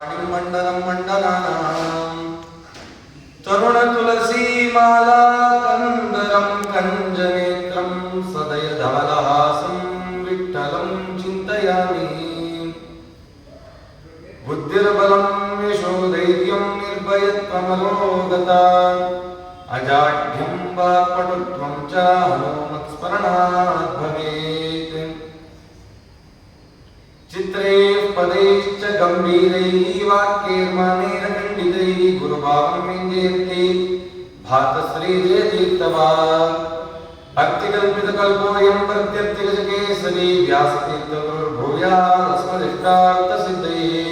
मंडलम मंडलानां तरुण तुलसी माला कंदरम कंजनेत्रम सदय धवलहासं विठ्ठलं चिंतयामि बुद्धिर्बलं यशोधैर्यं निर्भयत्वमलोगता अजाढ्यं वाक्पटुत्वं च हनुमत्स्मरणात् भवेत् चित्रैः पदैश्च गम्भीरैः वाक्यैर्मानेन खण्डितैः गुरुभावं विञ्जयन्ति भातश्रीजयतीर्थवान् भक्तिकल्पितकल्पोऽयं प्रत्यर्थिगजकेसरी व्यासतीर्थगुरुर्भूयादस्मदिष्टार्थसिद्धये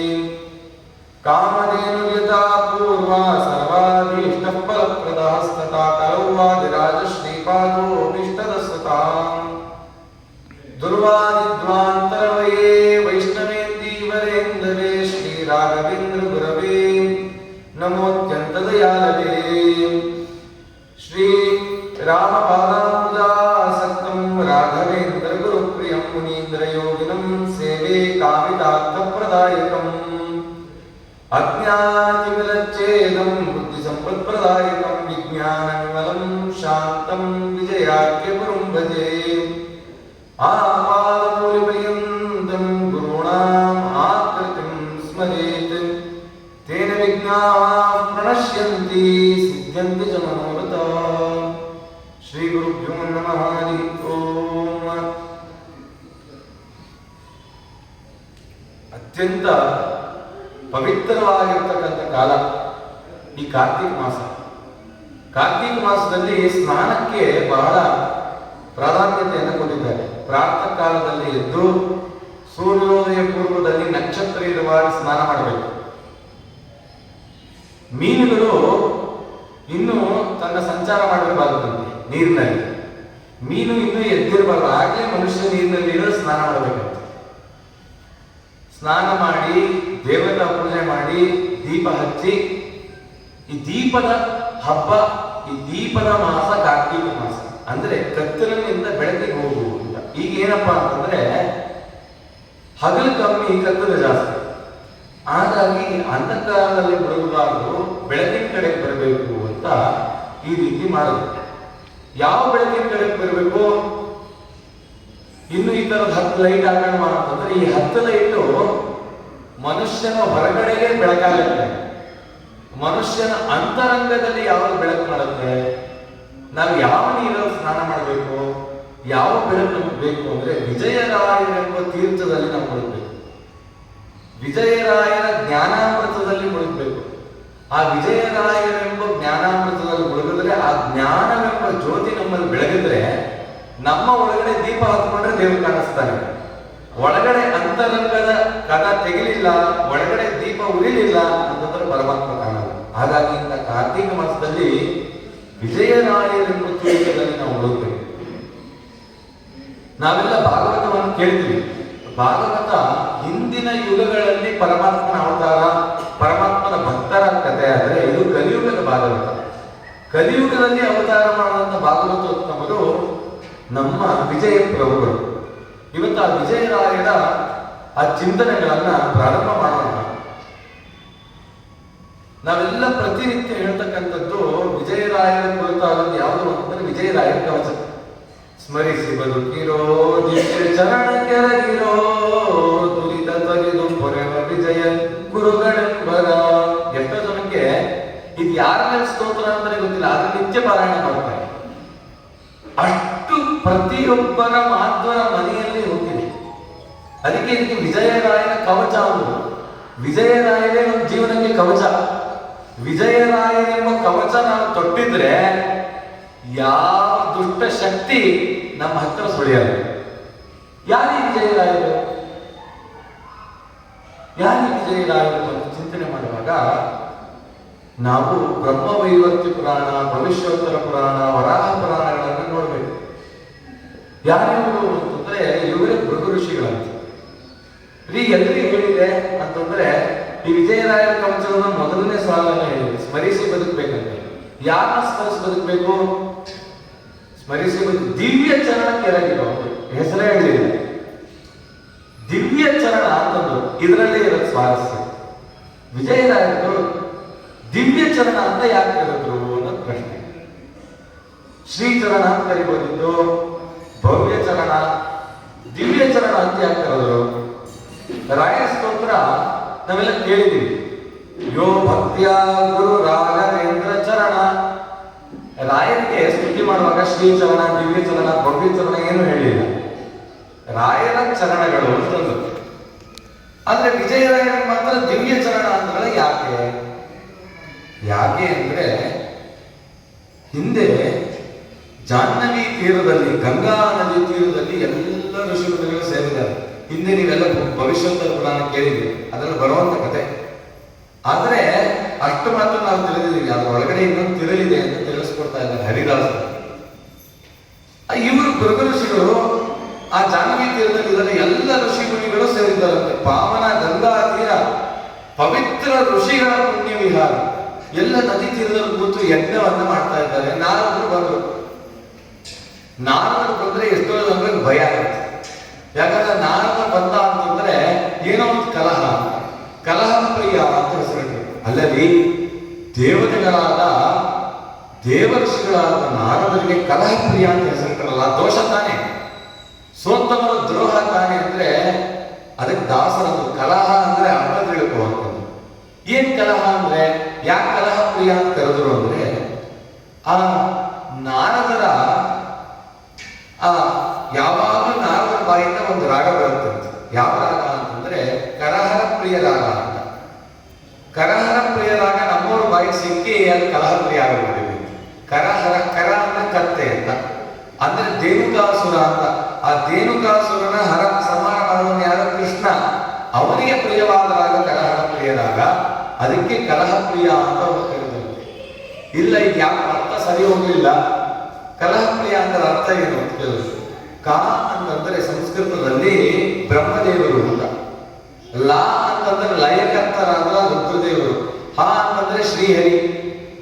कामधेनुर्यथा पूर्वा सर्वाभीष्टः फलप्रदास्तथा कलौ वादिराजश्रीपादोऽभीष्टदस्सताम् दुर्वादिध्वान्तरवये वैष्णवेन्दीवरेन्दवे श्रीराघवेन्द्र गुरवे नमोऽत्यन्तदयालवे श्री रामपादाम्बुजासक्तं राघवेन्द्र गुरुप्रियं मुनीन्द्रयोगिनं सेवे कामितार्थप्रदायकम् अज्ञानतिमिरच्छेदं बुद्धिसम्पत्प्रदायकं विज्ञानविमलं शान्तं विजयाख्यगुरुं भजे आपादमूलपर्यन्तं गुरूणाम् आकृतिं स्मरेत् तेन विघ्नाः प्रणश्यन्ति सिद्ध्यन्ति च मनोरथाः श्रीगुरुभ्यो नमः हरि ओम् ಅತ್ಯಂತ ಪವಿತ್ರವಾಗಿರ್ತಕ್ಕಂಥ ಕಾಲ ಈ ಕಾರ್ತಿಕ ಮಾಸ. ಕಾರ್ತಿಕ ಮಾಸದಲ್ಲಿ ಸ್ನಾನಕ್ಕೆ ಬಹಳ ಪ್ರಾಧಾನ್ಯತೆಯನ್ನು ಕೊಟ್ಟಿದ್ದಾರೆ. ಪ್ರಾತಃ ಕಾಲದಲ್ಲಿ ಎದ್ದು ಸೂರ್ಯೋದಯ ಪೂರ್ವದಲ್ಲಿ ನಕ್ಷತ್ರ ಇರುವಾಗ ಸ್ನಾನ ಮಾಡಬೇಕು. ಮೀನುಗಳು ಇನ್ನೂ ತನ್ನ ಸಂಚಾರ ಮಾಡಿರಬಾರದಂತೆ ನೀರಿನಲ್ಲಿ. ಮೀನು ಇನ್ನೂ ಎದ್ದಿರಬಾರದು, ಆಗಲೇ ಮನುಷ್ಯ ನೀರಿನಲ್ಲಿ ಇಳಿದು ಸ್ನಾನ ಮಾಡಬೇಕಂತೆ. ಸ್ನಾನ ಮಾಡಿ ದೇವತಾ ಪೂಜೆ ಮಾಡಿ ದೀಪ ಹಚ್ಚಿ, ಈ ದೀಪದ ಹಬ್ಬ, ಈ ದೀಪದ ಮಾಸ ಕಾರ್ತಿಕ ಮಾಸ. ಅಂದ್ರೆ ಕತ್ತಲಿನಿಂದ ಬೆಳಕಿಗೆ ಹೋಗುವುದು. ಈಗ ಏನಪ್ಪಾ ಅಂತಂದ್ರೆ ಹಗಲು ಕಮ್ಮಿ, ಕತ್ತಲು ಜಾಸ್ತಿ. ಹಾಗಾಗಿ ಅಂಧಕಾರದಲ್ಲಿ ಮುಳುಗಬಾರದು, ಬೆಳಕಿನ ಕಡೆಗೆ ಬರಬೇಕು ಅಂತ ಈ ರೀತಿ ಮಾಡೋದು. ಯಾವ ಬೆಳಕಿನ ಕಡೆಗೆ ಬರಬೇಕು? ಇನ್ನು ಈ ತರದ 10 ಲೈಟ್ ಹಾಕೋಣ ಅಂತಂದ್ರೆ ಈ 10 ಲೈಟು ಮನುಷ್ಯನ ಹೊರಗಡೆಗೆ ಬೆಳಕಾಗುತ್ತೆ. ಮನುಷ್ಯನ ಅಂತರಂಗದಲ್ಲಿ ಯಾವುದು ಬೆಳಕು ಮಾಡುತ್ತೆ? ನಾವು ಯಾವ ನೀರಲ್ಲಿ ಸ್ನಾನ ಮಾಡಬೇಕು, ಯಾವ ಬೆಳಕು ನಮ್ಗೆ ಬೇಕು ಅಂದ್ರೆ ವಿಜಯರಾಯರೆಂಬ ತೀರ್ಥದಲ್ಲಿ ನಾವು ಮುಳುಗಬೇಕು. ವಿಜಯರಾಯರ ಜ್ಞಾನಾಮೃತದಲ್ಲಿ ಮುಳುಗಬೇಕು. ಆ ವಿಜಯರಾಯರೆಂಬ ಜ್ಞಾನಾಮೃತದಲ್ಲಿ ಮುಳುಗಿದ್ರೆ, ಆ ಜ್ಞಾನವೆಂಬ ಜ್ಯೋತಿ ನಮ್ಮಲ್ಲಿ ಬೆಳಗಿದ್ರೆ, ನಮ್ಮ ಒಳಗಡೆ ದೀಪ ಹತ್ಕೊಂಡ್ರೆ ದೇವರು ಕಾಣಿಸ್ತಾನೆ. ಒಳಗಡೆ ಅಂತರಂಗದ ಕದ ತೆಗಿಲಿಲ್ಲ, ಒಳಗಡೆ ದೀಪ ಉರಿಲಿಲ್ಲ ಅಂತಂದ್ರೆ ಪರಮಾತ್ಮ ಕಾಣಲ್ಲ. ಹಾಗಾಗಿ ಇಂಥ ಕಾರ್ತಿಕ ಮಾಸದಲ್ಲಿ ವಿಜಯರಾಯರೆಂಬ ತೀರ್ಥದಲ್ಲಿ ನಾವು ಮುಳುಗಬೇಕು. ನಾವೆಲ್ಲ ಭಾಗವತವನ್ನು ಕೇಳ್ತೀವಿ. ಭಾಗವತ ಹಿಂದಿನ ಯುಗಗಳಲ್ಲಿ ಪರಮಾತ್ಮನ ಅವತಾರ, ಪರಮಾತ್ಮನ ಭಕ್ತರ ಕಥೆ. ಆದರೆ ಇದು ಕಲಿಯುಗದ ಭಾಗವತ. ಕಲಿಯುಗದಲ್ಲಿ ಅವತಾರ ಮಾಡುವಂತ ಭಾಗವತೋತ್ತಮರು ನಮ್ಮ ವಿಜಯ ಪ್ರಭುಗಳು. ಇವತ್ತು ಆ ವಿಜಯರಾಯರ ಆ ಚಿಂತನೆಗಳನ್ನ ಪ್ರಾರಂಭ ಮಾಡೋಣ. ನಾವೆಲ್ಲ ಪ್ರತಿನಿತ್ಯ ಹೇಳ್ತಕ್ಕಂಥದ್ದು ವಿಜಯರಾಯರ ಕುರಿತಾದದ್ದು ಯಾವುದು ಅಂತಂದ್ರೆ ವಿಜಯರಾಯರ ಕವಚ. ಸ್ಮರಿಸಿ ಬದುಕಿರೋ ದಿವ್ಯ ಚರಣ ಕೆರಗಿರೋ ದುರಿತ ತೊರೆದು ಪೊರೆವ ವಿಜಯ ಗುರುಗಳೆಂಬರ. ಎಷ್ಟೋ ಜನಕ್ಕೆ ಇದು ಯಾರ ಮೇಲೆ ಸ್ತೋತ್ರ ಅಂತಾನೆ ಗೊತ್ತಿಲ್ಲ, ಆದ್ರೆ ನಿತ್ಯ ಪಾರಾಯಣ ಮಾಡ್ತಾರೆ. ಅಷ್ಟು ಪ್ರತಿಯೊಬ್ಬರ ಮಾಧ್ವರ ಮನೆಯಲ್ಲಿ ಹೋಗಿದೆ. ಅದಕ್ಕೆ ಇದಕ್ಕೆ ವಿಜಯರಾಯನ ಕವಚ ಅಂದ್ರು. ವಿಜಯರಾಯರೇ ನಮ್ಮ ಜೀವನಕ್ಕೆ ಕವಚ. ವಿಜಯರಾಯನೆಂಬ ಕವಚ ನಾವು ತೊಟ್ಟಿದ್ರೆ ಯಾವ ದುಷ್ಟ ಶಕ್ತಿ ನಮ್ಮ ಹತ್ರ ಸುಳಿಯಲ್ಲ. ಯಾರೀ ವಿಜಯರಾಯರು? ಯಾರೀ ವಿಜಯರಾಯರು ಅಂತ ಚಿಂತನೆ ಮಾಡುವಾಗ ನಾವು ಬ್ರಹ್ಮವೈವರ್ತಿ ಪುರಾಣ, ಭವಿಷ್ಯೋತ್ತರ ಪುರಾಣ, ವರಾಹ ಪುರಾಣಗಳನ್ನು ನೋಡಬೇಕು. ಯಾರಿವರು ಅಂತಂದ್ರೆ ಇವರೇ ಭೃಗು ಋಷಿಗಳಂತೆ. ಎಲ್ರಿಗೂ ಹೇಳಿದೆ ಅಂತಂದ್ರೆ ಈ ವಿಜಯರಾಯರ ಕವಚವನ್ನು ಮೊದಲನೇ ಸಾಲನ್ನು ಹೇಳಿದೆ, ಸ್ಮರಿಸಿ ಬದುಕಬೇಕಂತ. ಯಾರನ್ನ ಸ್ಮರಿಸಿ ಬದುಕಬೇಕು? ಸ್ಮರಿಸಿ ಬದುಕು. ದಿವ್ಯ ಚರಣ ಕೆಳಗಿರೋ ಹೆಸರೇ ಹೇಳಿದೆ. ದಿವ್ಯ ಚರಣ ಅಂತಂದ್ರು ಇದರಲ್ಲೇ ಇರೋದು ಸ್ವಾರಸ್ಯ. ವಿಜಯರಾಯರು ದಿವ್ಯ ಚರಣ ಅಂತ ಯಾಕೆ ಕರೆದ್ರು ಅನ್ನೋದು ಪ್ರಶ್ನೆ. ಶ್ರೀಚರಣ ಅಂತ ಕರಿಬೋದಿತ್ತು, ಭವ್ಯ ಚರಣ, ದಿವ್ಯ ಚರಣ ಅಂತ ಯಾಕೆ ಕರೆದ್ರು? ರಾಯರ ಸ್ತೋತ್ರ ನಾವೆಲ್ಲ ಕೇಳಿದ್ದೀವಿ. ಯೋ ಭಕ್ತಿಯ ಗುರು ರಾಘವೇಂದ್ರ ಚರಣ. ರಾಯರಿಗೆ ಸ್ತುತಿ ಮಾಡುವಾಗ ಶ್ರೀಚರಣ, ದಿವ್ಯ ಚರಣ, ಭವ್ಯ ಚರಣ ಏನು ಹೇಳಿಲ್ಲ, ರಾಯರ ಚರಣಗಳು ಅಂತಂದು. ಆದ್ರೆ ವಿಜಯರಾಯರ ಮಾತ್ರ ದಿವ್ಯ ಚರಣ ಅಂದ್ರೆ ಯಾಕೆ? ಯಾಕೆ ಅಂದ್ರೆ ಹಿಂದೆ ಜಾಹ್ನವಿ ತೀರದಲ್ಲಿ, ಗಂಗಾ ನದಿ ತೀರದಲ್ಲಿ ಎಲ್ಲ ಋಷಿಮುನಿಗಳು ಸೇರಿದ್ದಾರೆ. ಹಿಂದೆ ನೀವೆಲ್ಲ ಭವಿಷ್ಯದ ಪುರಾಣ ಕೇಳಿದ್ರಿ, ಅದರಲ್ಲಿ ಬರುವಂತ ಕತೆ. ಆದ್ರೆ ಅಷ್ಟು ಮಾತ್ರ ನಾವು ತಿಳಿದಿದ್ದೀವಿ, ಅದ್ರ ಒಳಗಡೆ ಇನ್ನೊಂದು ತಿರಲಿದೆ ಅಂತ ತಿಳಿಸ್ಕೊಡ್ತಾ ಇದ್ದಾರೆ ಹರಿದಾಸರು. ಇವರು ಭೃಗು ಋಷಿಗಳು ಆ ಜಾಹ್ನವಿ ತೀರದಲ್ಲಿ ಇದ್ದಾರೆ, ಎಲ್ಲ ಋಷಿ ಮುನಿಗಳು ಸೇರಿದ್ದಾರಂತೆ. ಪಾವನ ಗಂಗಾ ತೀರ, ಪವಿತ್ರ ಋಷಿಗಳ ಪುಣ್ಯ ವಿಹಾರ. ಎಲ್ಲ ನದಿ ತೀರದಲ್ಲಿ ಕೂತು ಯಜ್ಞವನ್ನ ಮಾಡ್ತಾ ಇದ್ದಾರೆ. ನಾರದರು ಬಂದರು. ನಾರದರು ಬಂದ್ರೆ ಎಷ್ಟೋ ಜನರಿಗೆ ಭಯ ಆಗುತ್ತೆ. ಯಾಕಂದ್ರೆ ನಾರದ ಬಂದ ಅಂತಂದ್ರೆ ಏನೋ ಒಂದು ಕಲಹ, ಕಲಹ ಪ್ರಿಯ ಅಂತ ಹೆಸರಿಟ್ಟು. ಅಲ್ಲಲ್ಲಿ ದೇವತೆಗಳಾದ ದೇವಋಷಿಗಳಾದ ನಾರದರಿಗೆ ಕಲಹ ಪ್ರಿಯ ಅಂತ ಹೆಸರಿಟ್ಟರಲ್ಲ, ದೋಷ ತಾನೆ, ಸೋತ್ತಮರ ದ್ರೋಹ ತಾನೆ ಅಂದ್ರೆ ಅದಕ್ಕೆ ದಾಸರದು. ಕಲಹ ಅಂದ್ರೆ ಅರ್ಥ ತಿಳ್ಕೊಳ್ಳುವಂಥದ್ದು. ಏನ್ ಕಲಹ ಅಂದ್ರೆ, ಯಾಕೆ ಕಲಹ ಪ್ರಿಯ ಅಂತ ಕರೆದ್ರು ಅಂದ್ರೆ, ಆ ನಾರದರ ಯಾವಾಗ ನಾರದರ ಬಾಯಿಂದ ಒಂದು ರಾಗ ಬರುತ್ತೆ. ಯಾವ ರಾಗ ಅಂತಂದ್ರೆ ಕರಹರ ಪ್ರಿಯ ರಾಗ ಅಂತ. ಕರಹರ ಪ್ರಿಯ ರಾಗ ನಮ್ಮವ್ರ ಬಾಯಿ ಸಿಕ್ಕಿ ಅದು ಕಲಹ ಪ್ರಿಯ ಆಗಿಬಿಟ್ಟಿದೆ. ಕರಹರ, ಕರ ಅಂದ್ರೆ ಕತ್ತೆ ಅಂತ, ಅಂದ್ರೆ ದೇನುಕಾಸುರ ಅಂತ. ಆ ದೇನುಕಾಸುರನ ಹರ ಸಂಹಾರ ಮಾಡುವನು ಯಾರು? ಕೃಷ್ಣ. ಅವನಿಗೆ ಪ್ರಿಯವಾದ ರಾಗ ಕರಹರ ಪ್ರಿಯ ರಾಗ. ಅದಕ್ಕೆ ಕಲಹ ಪ್ರಿಯ ಅಂತ ಕರೆದರು. ಇಲ್ಲ, ಇದು ಯಾಕೆ ಅರ್ಥ ಸರಿ ಹೋಗ್ಲಿಲ್ಲ. ಕಲಹ ಪ್ರಿಯ ಅಂದ್ರೆ ಅರ್ಥ ಏನು ಅಂತ ಕೇಳಿದ್ರು. ಕಾ ಅಂತಂದ್ರೆ ಸಂಸ್ಕೃತದಲ್ಲಿ ಬ್ರಹ್ಮದೇವರು ಅಂತ, ಲಾ ಅಂತಂದ್ರೆ ಲಯಕರ್ತರಾದ ರುದ್ರದೇವರು, ಹ ಅಂತಂದ್ರೆ ಶ್ರೀಹರಿ.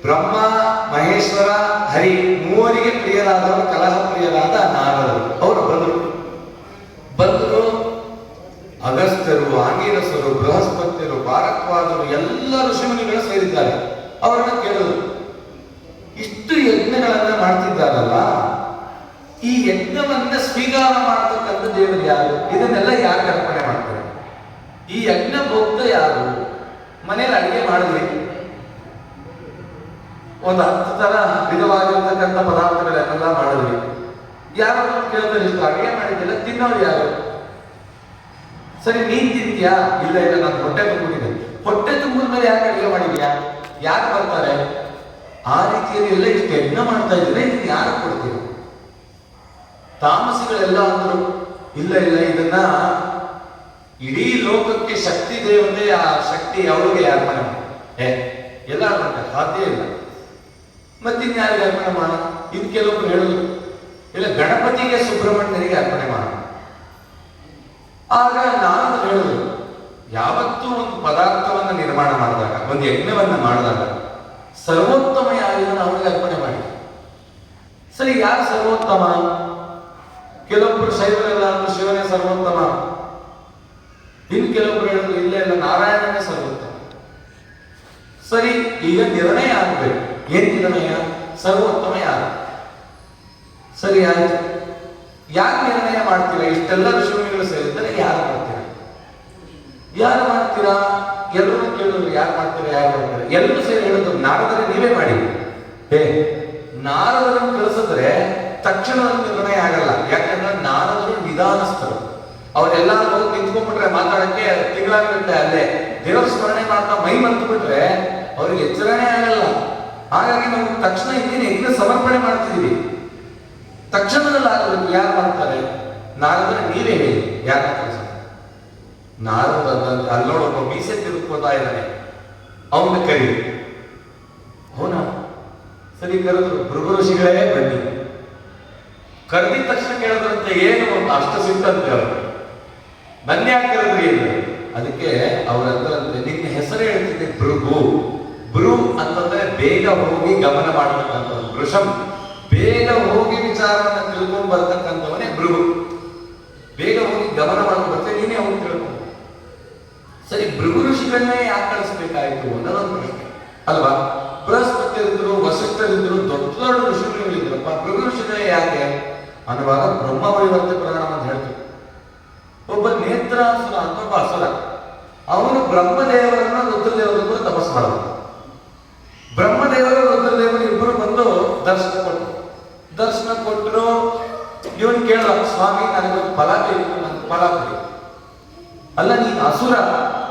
ಬ್ರಹ್ಮ, ಮಹೇಶ್ವರ, ಹರಿ ಮೂವರಿಗೆ ಪ್ರಿಯರಾದವರು ಕಲಹ ಪ್ರಿಯರಾದ ನಾರದರು. ಅವರು ಬಂದರು. ಅಗಸ್ತ್ಯರು, ಆಂಗೀರಸರು, ಬೃಹಸ್ಪತಿಯರು, ಭಾರದ್ವಾಜರು ಎಲ್ಲ ಋಷಿಮುನಿಗಳು ಸೇರಿದ್ದಾರೆ. ಅವರನ್ನ ಕೇಳಿದ್ರು, ಇಷ್ಟು ಯಜ್ಞಗಳನ್ನ ಮಾಡ್ತಿದ್ದಾರಲ್ಲ, ಈ ಯಜ್ಞವನ್ನ ಸ್ವೀಕಾರ ಮಾಡ್ತಕ್ಕಂಥ ದೇವರು ಯಾರು? ಇದನ್ನೆಲ್ಲ ಯಾರು ಅರ್ಪಣೆ ಮಾಡ್ತಾರೆ? ಈ ಯಜ್ಞ ಭೋಕ್ತ ಯಾರು? ಮನೇಲಿ ಅಡಿಗೆ ಮಾಡಿದ್ವಿ, ಒಂದು 10 ತರ ವಿಧವಾಗಿರ್ತಕ್ಕಂಥ ಪದಾರ್ಥಗಳನ್ನೆಲ್ಲ ಮಾಡಿದ್ವಿ. ಯಾರು ಕೇಳಿದ್ರೆ, ಇಷ್ಟು ಅಡಿಗೆ ಮಾಡಿದ್ದಿಲ್ಲ, ತಿನ್ನೋರು ಯಾರು? ಸರಿ, ನೀನ್ ತಿಂತೀಯಾ? ಇಲ್ಲ ಇಲ್ಲ, ನಾನು ಹೊಟ್ಟೆ ತುಂಬಿದೆ. ಹೊಟ್ಟೆ ತುಂಬಿದ ಮೇಲೆ ಯಾಕೆ ಅಡಿಗೆ ಮಾಡಿದ್ಯಾ? ಯಾರು ಬರ್ತಾರೆ? ಆ ರೀತಿಯಲ್ಲಿ ಎಲ್ಲ ಇಷ್ಟು ಯಜ್ಞ ಮಾಡ್ತಾ ಇದ್ರೆ ಇದನ್ನ ಯಾರು ಕೊಡ್ತೀವಿ? ತಾಮಸಿಗಳೆಲ್ಲ ಅಂದ್ರು, ಇಲ್ಲ ಇಲ್ಲ, ಇದನ್ನ ಇಡೀ ಲೋಕಕ್ಕೆ ಶಕ್ತಿ ದೇವತೆ, ಆ ಶಕ್ತಿ ಅವಳಿಗೆ ಅರ್ಪಣೆ ಮಾಡಿ. ಎಲ್ಲ ಮಾಡ್ತಾರೆ, ಸಾಧ್ಯ ಇಲ್ಲ. ಮತ್ತಿನ್ಯಾರಿಗೆ ಅರ್ಪಣೆ ಮಾಡ? ಇನ್ ಕೆಲವೊಬ್ರು ಹೇಳುದು, ಇಲ್ಲ ಗಣಪತಿಗೆ, ಸುಬ್ರಹ್ಮಣ್ಯನಿಗೆ ಅರ್ಪಣೆ ಮಾಡ. ಆಗ ನಾನು ಹೇಳುದು, ಯಾವತ್ತೂ ಒಂದು ಪದಾರ್ಥವನ್ನ ನಿರ್ಮಾಣ ಮಾಡಿದಾಗ, ಒಂದು ಯಜ್ಞವನ್ನ ಮಾಡಿದಾಗ ಸರ್ವೋತ್ತಮ ಯಾರಿಗೂ ಅವರಿಗೆ ಅರ್ಪಣೆ ಮಾಡಿ. ಸರಿ, ಯಾರು ಸರ್ವೋತ್ತಮ? ಕೆಲವೊಬ್ರು ಶೈವರೆಲ್ಲ ಅಂದ್ರೆ ಶಿವನೇ ಸರ್ವೋತ್ತಮ. ಇನ್ನು ಕೆಲವೊಬ್ರು ಹೇಳಿದ್ರು, ಇಲ್ಲ ಇಲ್ಲ, ನಾರಾಯಣನೇ ಸರ್ವೋತ್ತಮ. ಸರಿ, ಈಗ ನಿರ್ಣಯ ಆಗ್ಬೇಕು. ಏನ್ ನಿರ್ಣಯ? ಸರ್ವೋತ್ತಮ ಯಾರು? ಸರಿ ಆಯ್ತು, ಯಾರು ನಿರ್ಣಯ ಮಾಡ್ತೀರಾ? ಇಷ್ಟೆಲ್ಲ ಋಷಿಮುನಿಗಳು ಸೇರಿದ್ದಾರೆ, ಯಾರು ಮಾಡ್ತೀರಾ? ಯಾರು ಮಾಡ್ತೀರಾ? ಎಲ್ಲರೂ ಕೇಳಿದ್ರು, ಯಾರು ಮಾಡ್ತೀರಾ? ಯಾರು ಮಾಡ್ತೀರಾ? ಎಲ್ಲರೂ ಸೇರಿ ಹೇಳಿದ್ರು, ನಾರದರೆ ನೀವೇ ಮಾಡಿ. ನಾರದರನ್ನು ಕಳಿಸಿದ್ರೆ ತಕ್ಷಣದ ನಿರ್ಣಯ ಆಗಲ್ಲ. ಯಾಕಂದ್ರೆ ನಾರದರು ನಿಧಾನಸ್ಥರು. ಅವರೆಲ್ಲ ಹೋಗಿ ನಿಂತ್ಕೊಂಡ್ಬಿಟ್ರೆ ಮಾತಾಡಕ್ಕೆ ತಿಂಗಳಾಗುತ್ತೆ. ಅಲ್ಲೇ ದೇವರ ಸ್ಮರಣೆ ಮಾಡ್ತಾ ಮೈ ಮರೆತು ಬಿಟ್ರೆ ಅವ್ರಿಗೆ ಎಚ್ಚರಣೆ ಆಗಲ್ಲ. ಹಾಗಾಗಿ ನಾವು ತಕ್ಷಣ ಇನ್ನೇನು ಯಜ್ಞ ಸಮರ್ಪಣೆ ಮಾಡ್ತಿದೀವಿ, ತಕ್ಷಣದಲ್ಲಿ ಆಗಬೇಕು. ಯಾರು ಮಾಡ್ತಾರೆ? ನಾರದರೆ ನೀವೇ ಹೇಳಿ, ಯಾರು ಕೆಲಸ? ನಾರದ ಅಲ್ಲೋಡೊಬ್ಬ ಮೀಸೆ ತಿರುಗ್ಕೋತಾ ಇದ್ದಾನೆ, ಅವನ ಕರಿ. ಅವನ ಸರಿ ಕರೆದ್ರು, ಭೃಗು ಋಷಿಗಳೇ ಬನ್ನಿ. ಕರೆದಿದ ತಕ್ಷಣ ಕೇಳಿದ್ರಂತೆ, ಏನು ಅಷ್ಟು ಸಿಕ್ತಂತೆ ಅವರು. ನನ್ನ ಯಾಕೆ ಕರೆದ್ರಿ ಏನು? ಅದಕ್ಕೆ ಅವರಂದ್ರಂತೆ, ನಿನ್ನ ಹೆಸರು ಹೇಳ್ತಿದ್ದೆ ಭೃಗು. ಭೃ ಅಂತಂದ್ರೆ ಬೇಗ ಹೋಗಿ ಗಮನ ಮಾಡತಕ್ಕಂಥವ್ರು. ವೃಷಂ, ಬೇಗ ಹೋಗಿ ವಿಚಾರವನ್ನ ತಿಳ್ಕೊಂಡು ಬರ್ತಕ್ಕಂಥವನೇ ಭೃಗು. ಬೇಗ ಹೋಗಿ ಗಮನ ಮಾಡ್ಕೊಂಡು ಬರ್ತೇನೆ, ನೀನೇ ಹೋಗಿ ತಿಳ್ಕೊಂಡು. ಸರಿ, ಭೃಗು ಋಷಿಗಳು ಋಷಿಗಳನ್ನೇ ಯಾಕೆ ಕಳಿಸ್ಬೇಕಾಯ್ತು ಅನ್ನೋದೊಂದು ಪ್ರಶ್ನೆ ಅಲ್ವಾ? ಬೃಹಸ್ಪತಿಯರಿದ್ರು, ವಸಿಷ್ಠರಿದ್ರು, ದೊಡ್ಡ ದೊಡ್ಡ ಋಷಿಗಳಿದ್ರಪ್ಪ, ಭೃಗು ಋಷಿಗಳೇ ಯಾಕೆ ಅನ್ನುವಾಗ ಬ್ರಹ್ಮ ವೈವರ್ತ ಪುರಾಣ ಅಂತ ಹೇಳ್ತೀವಿ. ಒಬ್ಬ ನೇತ್ರಾಸುರ ಅಂತ ಒಬ್ಬ ಅಸುರ, ಅವನು ಬ್ರಹ್ಮದೇವರನ್ನ ರುದ್ರದೇವರು ಕೂಡ ತಪಸ್ ಮಾಡೋದು. ಬ್ರಹ್ಮದೇವರು ರುದ್ರದೇವರು ಇಬ್ಬರು ಬಂದು ದರ್ಶನ ಕೊಟ್ಟರು. ಇವನು ಕೇಳ, ಸ್ವಾಮಿ ನನಗೊಂದು ಫಲ ಬೇಕು, ನನ್ಗೆ ಫಲ ಕೊಡಿ. ಅಲ್ಲ, ನೀನ್ ಅಸುರ,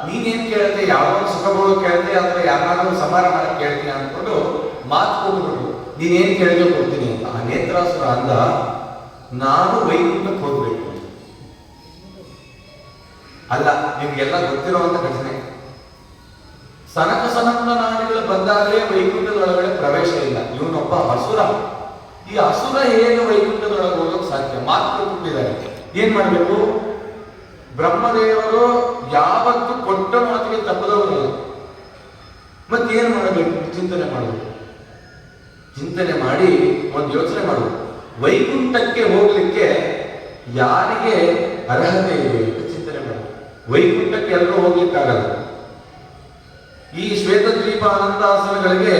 ನೀನೇನ್ ಕೇಳ್ತೆ? ಯಾವ ಸುಖಗಳು ಕೇಳ್ತೆ ಅಥವಾ ಯಾರನ್ನಾದ್ರೂ ಸಮಾರ ಮಾಡಕ್ ಕೇಳ್ತೀನಿ ಅನ್ಕೊಂಡು ಮಾತು ಕೊಟ್ಬಿಟ್ಟು ನೀನೇನ್ ಕೇಳಿದ್ರೆ ಕೊಡ್ತೀನಿ ಅಂತ. ಆ ನೇತ್ರಾಸುರ ಅಂದ, ನಾನು ವೈಕುಂಠಕ್ಕೆ ಹೋಗ್ಬೇಕು. ಅಲ್ಲ, ನಿಮ್ಗೆಲ್ಲ ಗೊತ್ತಿರುವಂತ ಘಟನೆ, ಸನಕ ಸನಂದನಾದಿಗಳು ಬಂದಾಗಲೇ ವೈಕುಂಠದೊಳಗಡೆ ಪ್ರವೇಶ ಇಲ್ಲ. ಇವನೊಬ್ಬ ಅಸುರ. ಈ ಅಸುರ ಹೇಗೆ ವೈಕುಂಠದೊಳಗೆ ಹೋಗೋಕೆ ಸಾಧ್ಯ? ಮಾತು ಕೊಟ್ಟಿದ್ದಾರೆ. ಏನ್ ಮಾಡ್ಬೇಕು? ಬ್ರಹ್ಮದೇವರು ಯಾವತ್ತು ಕೊಟ್ಟ ಮಾತಿಗೆ ತಪ್ಪದವರಲ್ಲ. ಮತ್ತೇನ್ ಮಾಡಬೇಕು? ಚಿಂತನೆ ಮಾಡಬೇಕು. ಚಿಂತನೆ ಮಾಡಿ ಒಂದು ಯೋಚನೆ ಮಾಡಬೇಕು, ವೈಕುಂಠಕ್ಕೆ ಹೋಗ್ಲಿಕ್ಕೆ ಯಾರಿಗೆ ಅರ್ಹತೆ ಇದೆ ಅಂತ ಚಿಂತನೆ ಮಾಡಬೇಕು. ವೈಕುಂಠಕ್ಕೆ ಎಲ್ಲರೂ ಹೋಗ್ಲಿಕ್ಕಾಗಲ್ಲ. ಈ ಶ್ವೇತದ್ವೀಪ ಅನಂತಾಸನಗಳಿಗೆ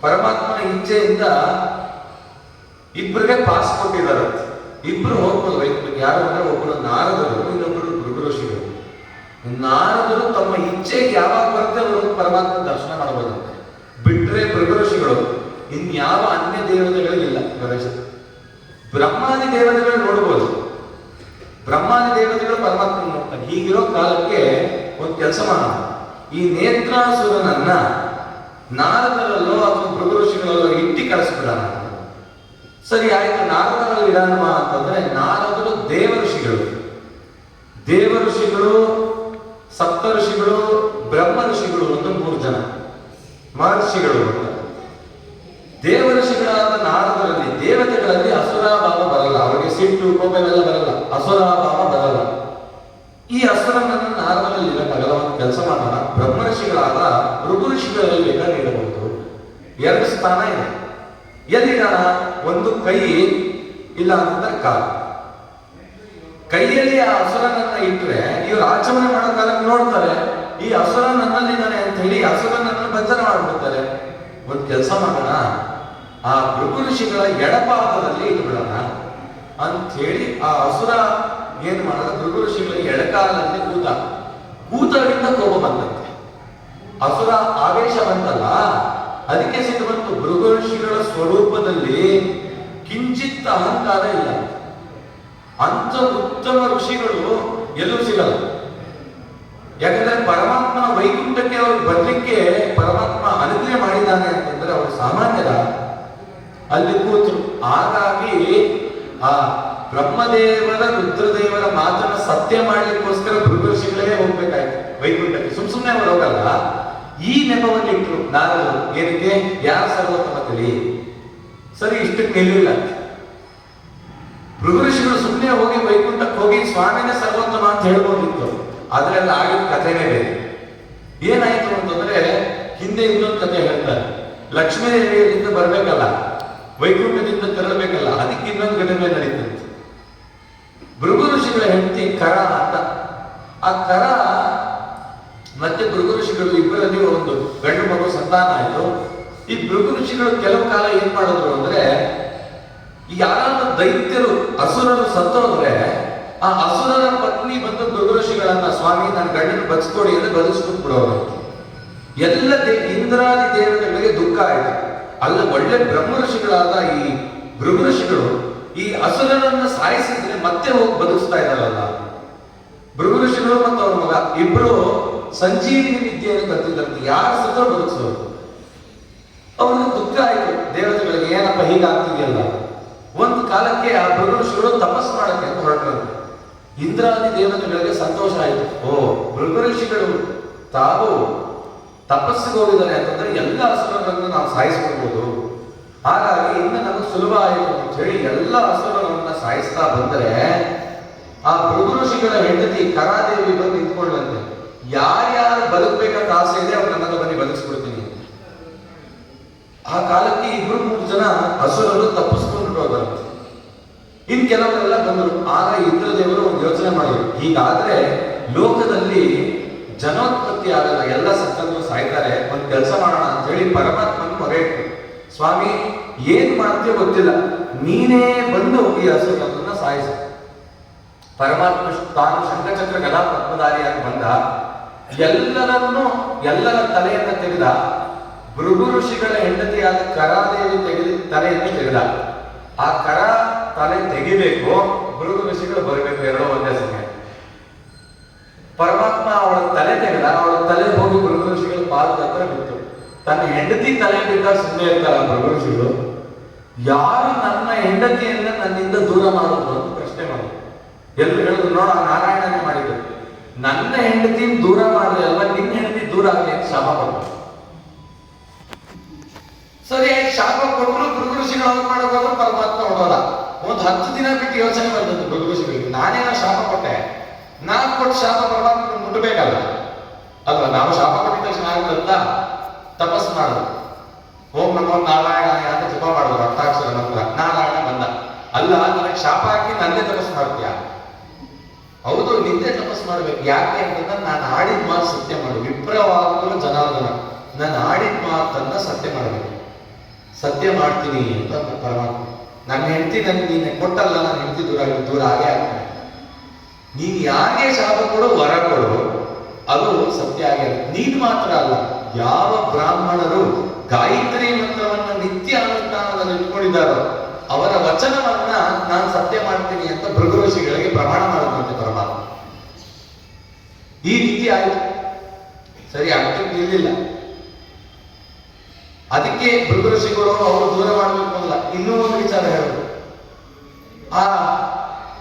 ಪರಮಾತ್ಮನ ಇಚ್ಛೆಯಿಂದ ಇಬ್ಬರಿಗೆ ಪಾಸ್ ಕೊಟ್ಟಿದ್ದಾರೆ. ಇಬ್ರು ಹೋಗ್ಬೋದು ವೈಕುಂಠಕ್ಕೆ. ಯಾರು ಅಂದ್ರೆ ಒಬ್ಬರು ನಾರದರು, ಇನ್ನೊಬ್ಬರು ಭೃಗು ಋಷಿಗಳು. ನಾರದರು ತಮ್ಮ ಇಚ್ಛೆಗೆ ಯಾವಾಗ ಬರುತ್ತೆ ಅವರು ಪರಮಾತ್ಮ ದರ್ಶನ ಮಾಡಬಹುದಂತೆ. ಬಿಟ್ರೆ ಭೃಗು ಋಷಿಗಳು ಇನ್ಯಾವ ಅನ್ಯ ದೇವತೆಗಳಿಗಿಲ್ಲ ಪ್ರವೇಶ. ಬ್ರಹ್ಮಾದಿ ದೇವತೆಗಳು ನೋಡ್ಬೋದು, ಬ್ರಹ್ಮಾದಿ ದೇವತೆಗಳು ಪರಮಾತ್ಮ ನೋಡ್ತಾರೆ. ಹೀಗಿರೋ ಕಾಲಕ್ಕೆ ಒಂದು ಕೆಲಸ ಮಾಡೋಣ, ಈ ನೇತ್ರಾಸುರನನ್ನ ನಾರದರಲ್ಲೋ ಅಥವಾ ಭೃಗು ಋಷಿಗಳಲ್ಲೋ ಇಟ್ಟಿ ಕಳಿಸ್ಬಿಡೋಣ. ಸರಿ ಆಯ್ತು, ನಾರದರಲ್ಲಿ ಇಡೋಣ ಅಂತಂದ್ರೆ ನಾರದರು ದೇವ ಋಷಿಗಳು, ದೇವ ಋಷಿಗಳು, ಸಪ್ತ ಋಷಿಗಳು, ಬ್ರಹ್ಮ ಋಷಿಗಳು ಅಂತ 3 ಜನ ಮಹರ್ಷಿಗಳು ಅಂತ. ದೇವ ಋಷಿಗಳಾದ ನಾರದರಲ್ಲಿ ದೇವತೆಗಳಲ್ಲಿ ಅಸುರಾಭಾವ ಬರಲ್ಲ, ಅವರಿಗೆ ಸಿಟ್ಟು ಕೋಪವೆಲ್ಲ ಬರಲ್ಲ, ಅಸುರಾಭಾವ ಬರಲ್ಲ. ಈ ಅಸುರನನ್ನು ನಾರದರಲ್ಲಿ ಇರಕ್ಕಾಗಲ್ಲ. ಒಂದು ಕೆಲಸ ಮಾಡೋಣ, ಬ್ರಹ್ಮ ಋಷಿಗಳಾದ ಭೃಗು ಋಷಿಗಳಲ್ಲಿ ಬೇಕಾದ್ರೆ ಇಡಬಹುದು. 2 ಸ್ಥಾನ ಇದೆ. ಎಲ್ಲಿಡೋಣ? ಒಂದು ಕೈ, ಇಲ್ಲ ಅಂತಂದ್ರೆ ಕಾಲು. ಕೈಯಲ್ಲಿ ಆ ಅಸುರನನ್ನ ಇಟ್ಟರೆ ಇವರು ಆಚರಣೆ ಮಾಡೋ ಕಾಲಕ್ಕೆ ನೋಡ್ತಾರೆ, ಈ ಅಸುರ ನನ್ನಲ್ಲಿದ್ದಾನೆ ಅಂತ ಹೇಳಿ ಅಸುರನನ್ನು ಬಂಧನ ಮಾಡ್ಬಿಡ್ತಾರೆ. ಒಂದು ಕೆಲಸ ಮಾಡೋಣ, ಆ ಭೃಗು ಋಷಿಗಳ ಎಡಪಾದದಲ್ಲಿ ಇಟ್ಬಿಡೋಣ ಅಂತ ಹೇಳಿ ಆ ಅಸುರ ಏನ್ ಮಾಡೋಣ, ಭೃಗು ಋಷಿಗಳ ಎಡಕಾಲಲ್ಲಿ ಕೂತರಿಂದ ಕೋಪ ಬಂದಂತೆ. ಅಸುರ ಆವೇಶ ಬಂತಲ್ಲ, ಅದಕ್ಕೆ ಸಿಟ್ಟು ಬಂತು. ಭೃಗು ಋಷಿಗಳ ಸ್ವರೂಪದಲ್ಲಿ ಕಿಂಚಿತ್ ಅಹಂಕಾರ ಇಲ್ಲ. ಅಂತ ಉತ್ತಮ ಋಷಿಗಳು ಎಲ್ಲೂ ಸಿಗಲ್ಲ. ಯಾಕಂದ್ರೆ ಪರಮಾತ್ಮನ ವೈಕುಂಠಕ್ಕೆ ಅವರು ಬರ್ಲಿಕ್ಕೆ ಪರಮಾತ್ಮ ಅನುಗ್ರಹ ಮಾಡಿದ್ದಾನೆ ಅಂತಂದ್ರೆ ಅವರು ಸಾಮಾನ್ಯರ ಅಲ್ಲಿ ಕೂತರು. ಹಾಗಾಗಿ ಆ ಬ್ರಹ್ಮದೇವರ ರುದ್ರದೇವರ ಮಾತನ್ನ ಸತ್ಯ ಮಾಡ್ಲಿಕ್ಕೋಸ್ಕರ ಭೃಗು ಋಷಿಗಳೇ ಹೋಗ್ಬೇಕಾಯ್ತು ವೈಕುಂಠಕ್ಕೆ. ಸುಮ್ನೆ ಅವರು ಹೋಗಲ್ಲ. ಈ ನೆಪವನ್ನು ಇಟ್ಟರು ನಾರದರು. ಏನಕ್ಕೆ? ಯಾರ ಸರ್ವೋತ್ತಮ ತಿಳಿ. ಸರಿ, ಇಷ್ಟಕ್ಕೆ ನಿಲ್ಲಿಲ್ಲ. ಭೃಗು ಋಷಿಗಳು ಸುಮ್ಮನೆ ಹೋಗಿ ವೈಕುಂಠಕ್ಕೆ ಹೋಗಿ ಸ್ವಾಮಿನೇ ಸರ್ವೋತ್ತಮ ಅಂತ ಹೇಳ್ಬೋದಿತ್ತು. ಆದ್ರೆ ಅಲ್ಲಿ ಆಗಿದ ಕಥೆನೇ ಬೇರೆ. ಏನಾಯ್ತು ಅಂತಂದ್ರೆ, ಹಿಂದೆ ಇನ್ನೊಂದು ಕಥೆ ಹೇಳ್ತಾರೆ. ಲಕ್ಷ್ಮೀ ದೇವಿಯರಿಂದ ಬರ್ಬೇಕಲ್ಲ, ವೈಕುಂಠದಿಂದ ತೆರಳಬೇಕಲ್ಲ, ಅದಕ್ಕೆ ಇನ್ನೊಂದು ಘಟನೆ ನಡೀತಂತೆ. ಭೃಗು ಋಷಿಗಳ ಹೆಂಡತಿ ಕರ ಅಂತ. ಆ ಕರ ಮತ್ತೆ ಭೃಗು ಋಷಿಗಳು ಇಬ್ಬರಲ್ಲಿ ಒಂದು ಗಂಡು ಮಗು ಸಂತಾನ ಆಯ್ತು. ಈ ಭೃಗು ಋಷಿಗಳು ಕೆಲವು ಕಾಲ ಏನ್ ಮಾಡಿದ್ರು ಅಂದ್ರೆ, ಯಾರಾದ್ರೂ ದೈತ್ಯರು ಅಸುರರು ಸತ್ತೋದ್ರೆ ಆ ಅಸುರರ ಪತ್ನಿ ಬಂದು ಭೃಗು ಋಷಿಗಳನ್ನ, ಸ್ವಾಮಿ ನನ್ನ ಗಂಡನ ಬದುಸ್ಕೊಡಿ ಅಂದ್ರೆ ಬದುಸ್ಬಿಟ್ಟು ಬಿಡೋರು. ಎಲ್ಲ ಇಂದ್ರಾದಿ ದೇವತೆಗಳಿಗೆ ದುಃಖ ಆಯ್ತು. ಅಲ್ಲ, ಒಳ್ಳೆ ಬ್ರಹ್ಮ ಋಷಿಗಳಾದ ಈ ಭೃಗು ಋಷಿಗಳು ಈ ಅಸುರರನ್ನ ಸಾಯಿಸಿದ್ರೆ ಮತ್ತೆ ಹೋಗಿ ಬದುಕಿಸ್ತಾ ಇದ್ದಾರಲ್ಲ. ಭೃಗು ಋಷಿಗಳು ಮತ್ತು ಅವ್ರ ಮಗ ಇಬ್ರು ಸಂಜೀವಿನಿ ವಿದ್ಯೆಯನ್ನು ಕಲ್ತಿದ್ದಂತೆ. ಯಾರು ಸತ್ತೋ ಬದುಕಿಸೋರು. ಅವ್ರಿಗೆ ದುಃಖ ಆಯ್ತು ದೇವತೆಗಳಿಗೆ, ಏನಪ್ಪ ಹೀಗಾಗ್ತಿದೆಯಲ್ಲ. ಒಂದು ಕಾಲಕ್ಕೆ ಆ ಭೃಗು ಋಷಿಗಳು ತಪಸ್ ಮಾಡಕ್ಕೆ ಅಂತ ಹೊರಟರಂತೆ. ಇಂದ್ರಾದಿ ದೇವತೆಗಳಿಗೆ ಸಂತೋಷ ಆಯ್ತು. ಓ, ಭೃಗು ಋಷಿಗಳು ತಾವು ತಪಸ್ಸಿಗೆ ಹೋಗಿದ್ದಾರೆ ಅಂತಂದ್ರೆ ಎಲ್ಲ ಅಸುರರನ್ನು ನಾವು ಸಾಯಿಸ್ಕೊಳ್ಬಹುದು. ಹಾಗಾಗಿ ಇನ್ನು ನಮಗೆ ಸುಲಭ ಆಯಿತು ಅಂತ ಹೇಳಿ ಎಲ್ಲ ಅಸುರರನ್ನ ಸಾಯಿಸ್ತಾ ಬಂದರೆ ಆ ಭೃಗು ಋಷಿಗಳ ಹೆಂಡತಿ ಕರಾದೇವಿ ಬಂದು ನಿಂತ್ಕೊಂಡಂತೆ. ಯಾರ್ಯಾರು ಬದುಕಬೇಕಂತ ಆಸೆ ಇದೆ ಅವ್ರು ನನ್ನನ್ನು ಬನ್ನಿ ಬದುಕಿಸ್ಬಿಡ್ತೀನಿ. ಆ ಕಾಲಕ್ಕೆ 2-3 ಜನ ಅಸುರರು ತಪ್ಪಿಸ್ಕೊಂಡು ಹೋದಂತೆ. ಇನ್ ಕೆಲವರೆಲ್ಲ ಬಂದರು. ಆಗ ಇಂದ್ರದೇವರು ಒಂದು ಯೋಚನೆ ಮಾಡಿದ್ರು, ಹೀಗಾದ್ರೆ ಲೋಕದಲ್ಲಿ ಜನೋತ್ಪತ್ತಿ ಆಗಲ್ಲ, ಎಲ್ಲ ಸತ್ತನ್ನು ಸಾಯ್ತಾರೆ, ಒಂದು ಕೆಲಸ ಮಾಡೋಣ ಅಂತ ಹೇಳಿ ಪರಮಾತ್ಮನ ಮೊರೆ ಇಟ್ಟು, ಸ್ವಾಮಿ ಏನ್ ಮಾಡ್ತೀಯೋ ಗೊತ್ತಿಲ್ಲ, ನೀನೇ ಬಂದು ಈ ಹಸುರನ್ನ ಸಾಯಿಸು. ಪರಮಾತ್ಮ ತಾನು ಶಂಖಚಕ್ರ ಗದಾ ಪದ್ಮಧಾರಿಯಾಗಿ ಬಂದ, ಎಲ್ಲರ ತಲೆಯನ್ನು ತೆಗೆದ, ಭೃಗು ಋಷಿಗಳ ಹೆಂಡತಿಯಾದ ಕರಾದೇವಿ ತಲೆಯನ್ನು ತೆಗೆದ. ಆ ಕರ ತಲೆ ತೆಗಿಬೇಕು, ಭೃಗು ಋಷಿಗಳು ಬರಬೇಕು, ಎರಡೂ ಒಂದೇ ಸಮಯ. ಪರಮಾತ್ಮ ಅವಳ ತಲೆ ತೆಗೆದ, ಅವಳ ತಲೆ ಹೋಗಿ ಭೃಗು ಋಷಿಗಳ ಪಾದದ ಹತ್ರ ಬಿತ್ತು. ತನ್ನ ಹೆಂಡತಿ ತಲೆ ಬಿದ್ದಾಗ ಸುಮ್ಮನೆ ಇರ್ತಾರ ಭೃಗು ಋಷಿಗಳು, ಯಾರು ನನ್ನ ಹೆಂಡತಿಯನ್ನ ನನ್ನಿಂದ ದೂರ ಮಾಡಿದ್ರು ಅಂತ ಪ್ರಶ್ನೆ ಮಾಡಿದ್ರು. ಎಲ್ಲರೂ ಹೇಳಿದ್ರು, ನೋಡ ನಾರಾಯಣನೇ ಮಾಡಿದ್ರು, ನನ್ನ ಹೆಂಡತಿ ದೂರ ಮಾಡಲಿ ಅಲ್ವಾ, ನಿನ್ನ ಹೆಂಡತಿ ದೂರ ಆಗಲಿ ಅಂತ ಶಾಪ ಕೊಟ್ಟರು. ಸರಿ, ಶಾಪ ಕೊಟ್ಟರು. ಭೃಗು ಋಷಿಗಳು ಅವ್ರು ಮಾಡೋದು, ಪರಮಾತ್ಮ ಹೊಡೋದ. ಒಂದು 10 ದಿನ ಬಿಟ್ಟು ಯೋಚನೆ ಬಂದದ್ದು ಭೃಗು ಋಷಿಗಳಿಗೆ, ನಾನೇನೋ ಶಾಪ ಕೊಟ್ಟೆ, ನಾನು ಕೊಟ್ಟು ಶಾಪ ಪರಮಾತ್ಮ ಮುಟ್ಟಬೇಕಲ್ಲ ಅಲ್ವಾ. ನಾವು ಶಾಪ ಕೊಟ್ಟಿದ ತಕ್ಷಣ ಆಗುತ್ತಂತ ತಪಸ್ ಮಾಡುದು, ಓಂ ನಮೋ ನಾರಾಯಣ ಅಂತ ಜಪ ಮಾಡುದು, ಅರ್ಥಾಕ್ಷರ ಮಂತ್ರ. ನಾರಾಯಣ ಬಂದ, ಅಲ್ಲ ನನಗೆ ಶಾಪ ಹಾಕಿ ನಂದೇ ತಪಸ್ ಮಾಡ್ತೀಯ? ಹೌದು, ನಿಂದೆ ತಪಸ್ ಮಾಡ್ಬೇಕು. ಯಾಕೆ ಅಂತಂದ್ರೆ ನಾನು ಆಡಿದ ಮಾತು ಸತ್ಯ ಮಾಡು, ವಿಪ್ರವಾಗಲು ಜನಾರ್ದನ, ನಾನು ಆಡಿದ ಮಾತನ್ನ ಸತ್ಯ ಮಾಡಬೇಕು, ಸತ್ಯ ಮಾಡ್ತೀನಿ ಅಂತ ಪರಮಾತ್ಮ. ನನ್ನ ಹೆಂಡತಿ ನನಗೆ ನೀನೆ ಕೊಟ್ಟಲ್ಲ, ನನ್ನ ಹೆಂಡತಿ ದೂರ ಆಗೇ ಆಗ್ತಾನೆ. ನೀನು ಯಾರಿಗೆ ಶಾಪ ಕೊಡು, ವರ ಕೊಡು, ಅದು ಸತ್ಯ ಆಗೇ. ನೀನು ಮಾತ್ರ ಅಲ್ಲ, ಯಾವ ಬ್ರಾಹ್ಮಣರು ಗಾಯತ್ರಿ ಮಂತ್ರವನ್ನ ನಿತ್ಯ ಅನುಷ್ಠಾನದಲ್ಲಿ ಇಟ್ಕೊಂಡಿದ್ದಾರೋ ಅವರ ವಚನವನ್ನ ನಾನು ಸತ್ಯ ಮಾಡ್ತೀನಿ ಅಂತ ಭೃಗು ಋಷಿಗಳಿಗೆ ಪ್ರಮಾಣ ಮಾಡುವಂತೆ ಪರಮಾತ್ಮ. ಈ ರೀತಿ ಆಯಿತು. ಸರಿ, ಅರ್ಥಕ್ಕೆ ನಿಲ್ಲಿಲ್ಲ. ಅದಕ್ಕೆ ಭೃಗು ಋಷಿಗಳು ಅವರು ದೂರ ಮಾಡಬೇಕು ಅಲ್ಲ, ಇನ್ನೂ ಒಂದು ವಿಚಾರ ಹೇಳೋದು. ಆ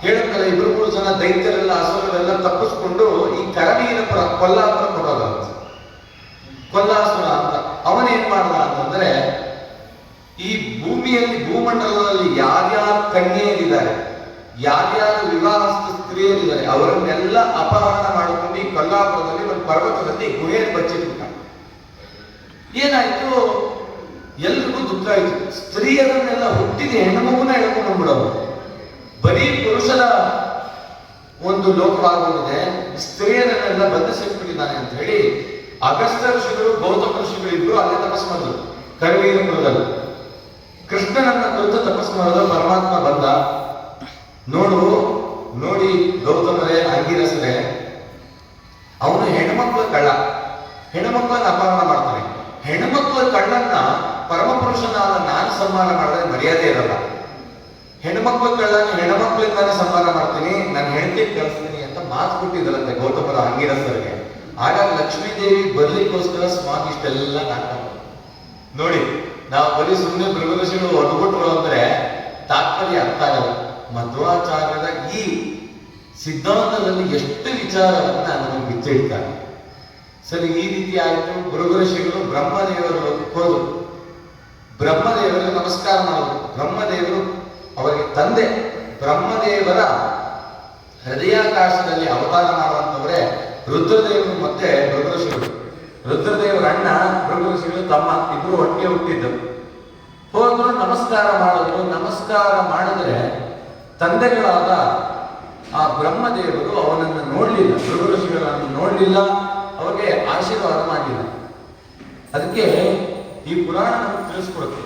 ಹೇಳುತ್ತಲ್ಲ, 2-3 ಜನ ದೈತ್ಯರೆಲ್ಲ ಅಸುರರೆಲ್ಲ ತಪ್ಪಿಸ್ಕೊಂಡು ಈ ಕರವೀರಪುರ ಕೊಲ್ಲಾಪುರ ಕೊಡೋದು, ಕೊಲ್ಲಾಸುರ ಅಂತ. ಅವನೇನ್ ಮಾಡ್ದ ಅಂತಂದ್ರೆ, ಈ ಭೂಮಿಯಲ್ಲಿ ಭೂಮಂಡಲದಲ್ಲಿ ಯಾರ್ಯಾರು ಕನ್ಯೆಯರಿದ್ದಾರೆ, ಯಾರ್ಯಾರು ವಿವಾಹಸ್ಥ ಸ್ತ್ರೀಯರಿದ್ದಾರೆ, ಅವರನ್ನೆಲ್ಲ ಅಪಹರಣ ಮಾಡಿಕೊಂಡು ಈ ಕೊಲ್ಲಾಪುರದಲ್ಲಿ ಒಂದು ಪರ್ವತದಲ್ಲಿ ಗುಹೆಯಲ್ಲಿ ಬಚ್ಚಿಟ್ಟ. ಏನಾಯ್ತು, ಎಲ್ರಿಗೂ ದುಃಖ ಆಯ್ತು. ಸ್ತ್ರೀಯರನ್ನೆಲ್ಲ ಹುಟ್ಟಿದ ಹೆಣ್ಣುಮಗುನ ಎಳ್ಕೊಂಡು ಬಂದ್ಬಿಡೋರು. ಬರೀ ಪುರುಷರ ಒಂದು ಲೋಕವಾಗುವುದಿದೆ, ಸ್ತ್ರೀಯರನ್ನೆಲ್ಲ ಬಂಧಿಸಿಟ್ಬಿಟ್ಟಿದ್ದಾನೆ ಅಂತ ಹೇಳಿ ಅಗಸ್ತ್ಯ ಋಷಿಗಳು, ಗೌತಮ ಋಷಿಗಳು ಇಬ್ರು ಅಲ್ಲೇ ತಪಸ್ಸು ಮಾಡಿದ್ರು ಕರವೀರಪುರದಲ್ಲಿ. ಕೃಷ್ಣನನ್ನ ಕುರಿತು ತಪಸ್ಸು ಮಾಡೋದು ಪರಮಾತ್ಮ ಬಂದ. ನೋಡಿ ಗೌತಮರೇ, ಅಂಗಿರಸರೇ, ಅವನು ಹೆಣ್ಮಕ್ಳ ಕಳ್ಳ, ಹೆಣ್ಮಕ್ಳನ್ನ ಅಪಹರಣ ಮಾಡ್ತಾನೆ. ಹೆಣ್ಮಕ್ಳ ಕಳ್ಳನ್ನ ಪರಮಪುರುಷನಾದ ನಾನು ಸಂಹಾರ ಮಾಡಿದ್ರೆ ಮರ್ಯಾದೆ ಇರಲ್ಲ. ಹೆಣ್ಮಕ್ಳ ಕಳ್ಳನ ಹೆಣ್ಮಕ್ಳಿಂದಾನೇ ಸಂಹಾರ ಮಾಡ್ತೀನಿ, ನನ್ನ ಹೆಂಡತಿ ಕಳಿಸ್ತೀನಿ ಅಂತ ಮಾತು ಕೊಟ್ಟಿದ್ರಂತೆ ಗೌತಮರ ಅಂಗಿರಸರಿಗೆ. ಆಗ ಲಕ್ಷ್ಮೀದೇವಿ ಬರ್ಲಿಕ್ಕೋಸ್ಕರ ಸ್ವಾಮಿ ಇಷ್ಟೆಲ್ಲ ನಾಟಕ ನೋಡಿ. ನಾವು ಬರೀ ಸುಮ್ಮನೆ ಭೃಗು ಋಷಿಗಳು ಹೊಡ್ಬಿಟ್ರು ಅಂದ್ರೆ ತಾತ್ಪರ್ಯ ಅರ್ಥ ಆಗಲ್ಲ. ಮಧ್ವಾಚಾರ್ಯರ ಈ ಸಿದ್ಧಾಂತದಲ್ಲಿ ಎಷ್ಟು ವಿಚಾರವನ್ನ ನಮಗೆ ಬಿಚ್ಚಿಡ್ತಾರೆ. ಸರಿ, ಈ ರೀತಿ ಆಯ್ತು. ಭೃಗು ಋಷಿಗಳು ಬ್ರಹ್ಮದೇವರು ಹೋದ್ರು, ಬ್ರಹ್ಮದೇವರಿಗೆ ನಮಸ್ಕಾರ ಮಾಡೋದು. ಬ್ರಹ್ಮದೇವರು ಅವರಿಗೆ ತಂದೆ. ಬ್ರಹ್ಮದೇವರ ಹೃದಯಾಕಾಶದಲ್ಲಿ ಅವತಾರ ಮಾಡುವಂತವರೇ ರುದ್ರದೇವರು ಮತ್ತೆ ಭೃಗು ಋಷಿಗಳು. ರುದ್ರದೇವರ ಅಣ್ಣ, ಭೃಗು ಋಷಿಗಳು ತಮ್ಮ, ಇಬ್ರು ಒಟ್ಟಿಗೆ ಹುಟ್ಟಿದ್ದು. ಹೋದ್ರು, ನಮಸ್ಕಾರ ಮಾಡಿದ್ರು. ನಮಸ್ಕಾರ ಮಾಡಿದ್ರೆ ತಂದೆಗಳಾದ ಆ ಬ್ರಹ್ಮದೇವರು ಅವನನ್ನು ನೋಡ್ಲಿಲ್ಲ, ಭೃಗು ಋಷಿಗಳನ್ನು ನೋಡ್ಲಿಲ್ಲ, ಅವ್ರಿಗೆ ಆಶೀರ್ವಾದ ಮಾಡಲಿಲ್ಲ. ಅದಕ್ಕೆ ಈ ಪುರಾಣ ನಮಗೆ ತಿಳಿಸ್ಕೊಡುತ್ತೆ,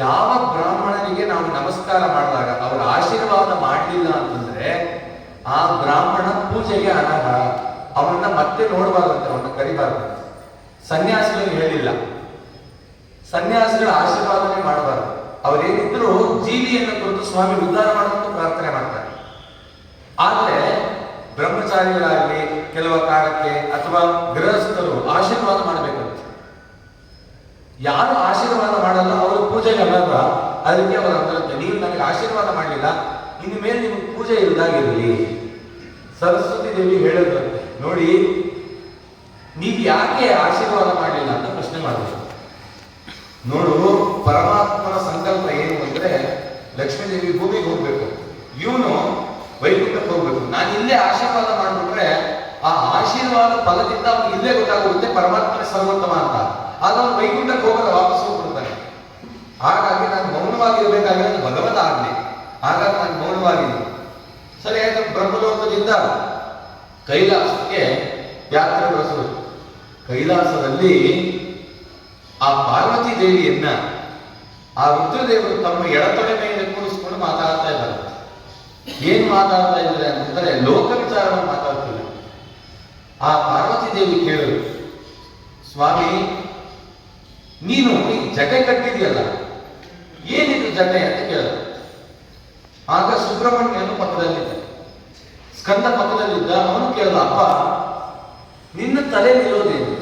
ಯಾವ ಬ್ರಾಹ್ಮಣನಿಗೆ ನಾವು ನಮಸ್ಕಾರ ಮಾಡಿದಾಗ ಅವರ ಆಶೀರ್ವಾದ ಮಾಡಲಿಲ್ಲ ಅಂತಂದ್ರೆ ಆ ಬ್ರಾಹ್ಮಣ ಪೂಜೆಗೆ ಅನರ್ಹ, ಅವನನ್ನ ಮತ್ತೆ ನೋಡಬಾರ್ದಂತೆ, ಅವನ್ನ ಕರಿಬಾರ್ದು. ಸನ್ಯಾಸಿಗಳಿಗೆ ಹೇಳಿಲ್ಲ, ಸನ್ಯಾಸಿಗಳ ಆಶೀರ್ವಾದನೆ ಮಾಡಬಾರ್ದು. ಅವರೇನಿದ್ರು ಜೀವಿಯನ್ನು ಕುರಿತು ಸ್ವಾಮಿ ಉದ್ಧಾರ ಮಾಡುವಂತ ಪ್ರಾರ್ಥನೆ ಮಾಡ್ತಾರೆ. ಆದ್ರೆ ಬ್ರಹ್ಮಚಾರಿಗಳಾಗಲಿ ಕೆಲವ ಕಾಲಕ್ಕೆ ಅಥವಾ ಗೃಹಸ್ಥರು ಆಶೀರ್ವಾದ ಮಾಡಬೇಕಂತ. ಯಾರು ಆಶೀರ್ವಾದ ಮಾಡಲ್ಲ ಅವರು ಪೂಜೆಗೆ ಅನರ್ಹ. ಅದಕ್ಕೆ ಅವರು ಅಂದ್ರಂತೆ, ನೀವು ನನಗೆ ಆಶೀರ್ವಾದ ಮಾಡಲಿಲ್ಲ, ಇನ್ನು ಮೇಲೆ ನಿಮಗೆ ಪೂಜೆ ಇಲ್ಲದಾಗಿರಲಿ. ಸರಸ್ವತಿ ದೇವಿ ಹೇಳಿದ್ರಂತೆ, ನೋಡಿ ನೀವು ಯಾಕೆ ಆಶೀರ್ವಾದ ಮಾಡಲಿಲ್ಲ ಅಂತ ಪ್ರಶ್ನೆ ಮಾಡಿದ್ರು. ನೋಡು, ಪರಮಾತ್ಮನ ಸಂಕಲ್ಪ ಏನು ಅಂದ್ರೆ ಲಕ್ಷ್ಮೀದೇವಿ ಭೂಮಿಗೆ ಹೋಗ್ಬೇಕು, ಇವನು ವೈಕುಂಠಕ್ಕೆ ಹೋಗ್ಬೇಕು. ನಾನು ಇಲ್ಲೇ ಆಶೀರ್ವಾದ ಮಾಡ್ಬಿಟ್ರೆ ಆ ಆಶೀರ್ವಾದ ಫಲದಿಂದ ಅವನು ಇಲ್ಲೇ ಗೊತ್ತಾಗುತ್ತೆ ಪರಮಾತ್ಮನ ಸರ್ವೋತ್ತಮ ಅಂತ. ಆಗ ಅವನು ವೈಕುಂಠಕ್ಕೆ ಹೋಗೋದು ವಾಪಸ್ ಹೋಗ್ಬಿಡ್ತಾನೆ. ಹಾಗಾಗಿ ನಾನು ಮೌನವಾಗಿರ್ಬೇಕಾಗಿರೋದು ಭಗವತ ಆಗ್ಲಿ, ಹಾಗಾಗಿ ನಾನು ಮೌನವಾಗಿದ್ದೀನಿ. ಸರಿ ಆಯ್ತು. ಬ್ರಹ್ಮಲೋಕದಿಂದ ಕೈಲಾಸಕ್ಕೆ ಯಾತ್ರೆ ಬೆಳೆಸೋದು. ಕೈಲಾಸದಲ್ಲಿ ಆ ಪಾರ್ವತಿ ದೇವಿಯನ್ನ ಆ ರುದ್ರದೇವರು ತಮ್ಮ ಎಡತೊಡೆ ಮೇಲೆ ಕೂರಿಸ್ಕೊಂಡು ಮಾತಾಡ್ತಾ ಇದ್ದಾರೆ. ಏನ್ ಮಾತಾಡ್ತಾ ಇದ್ದಾರೆ ಅಂತಂದ್ರೆ ಲೋಕ ವಿಚಾರವನ್ನು ಮಾತಾಡ್ತಿದ್ದಾರೆ. ಆ ಪಾರ್ವತಿ ದೇವಿ ಕೇಳಿದ್ರು, ಸ್ವಾಮಿ ನೀನು ಈ ಜಟೆ ಕಟ್ಟಿದೆಯಲ್ಲ, ಏನಿದು ಜಟೆ ಅಂತ ಕೇಳಿದ್ರು. ಆಗ ಸುಬ್ರಹ್ಮಣ್ಯನು ಪಕ್ಕದಲ್ಲಿದ್ದ, ಸ್ಕಂದ ಪಕ್ಕದಲ್ಲಿದ್ದ. ಅವನು ಕೇಳಿದ, ಅಪ್ಪ ನಿನ್ನ ತಲೆ ನಿಲ್ಲೋದೇನು?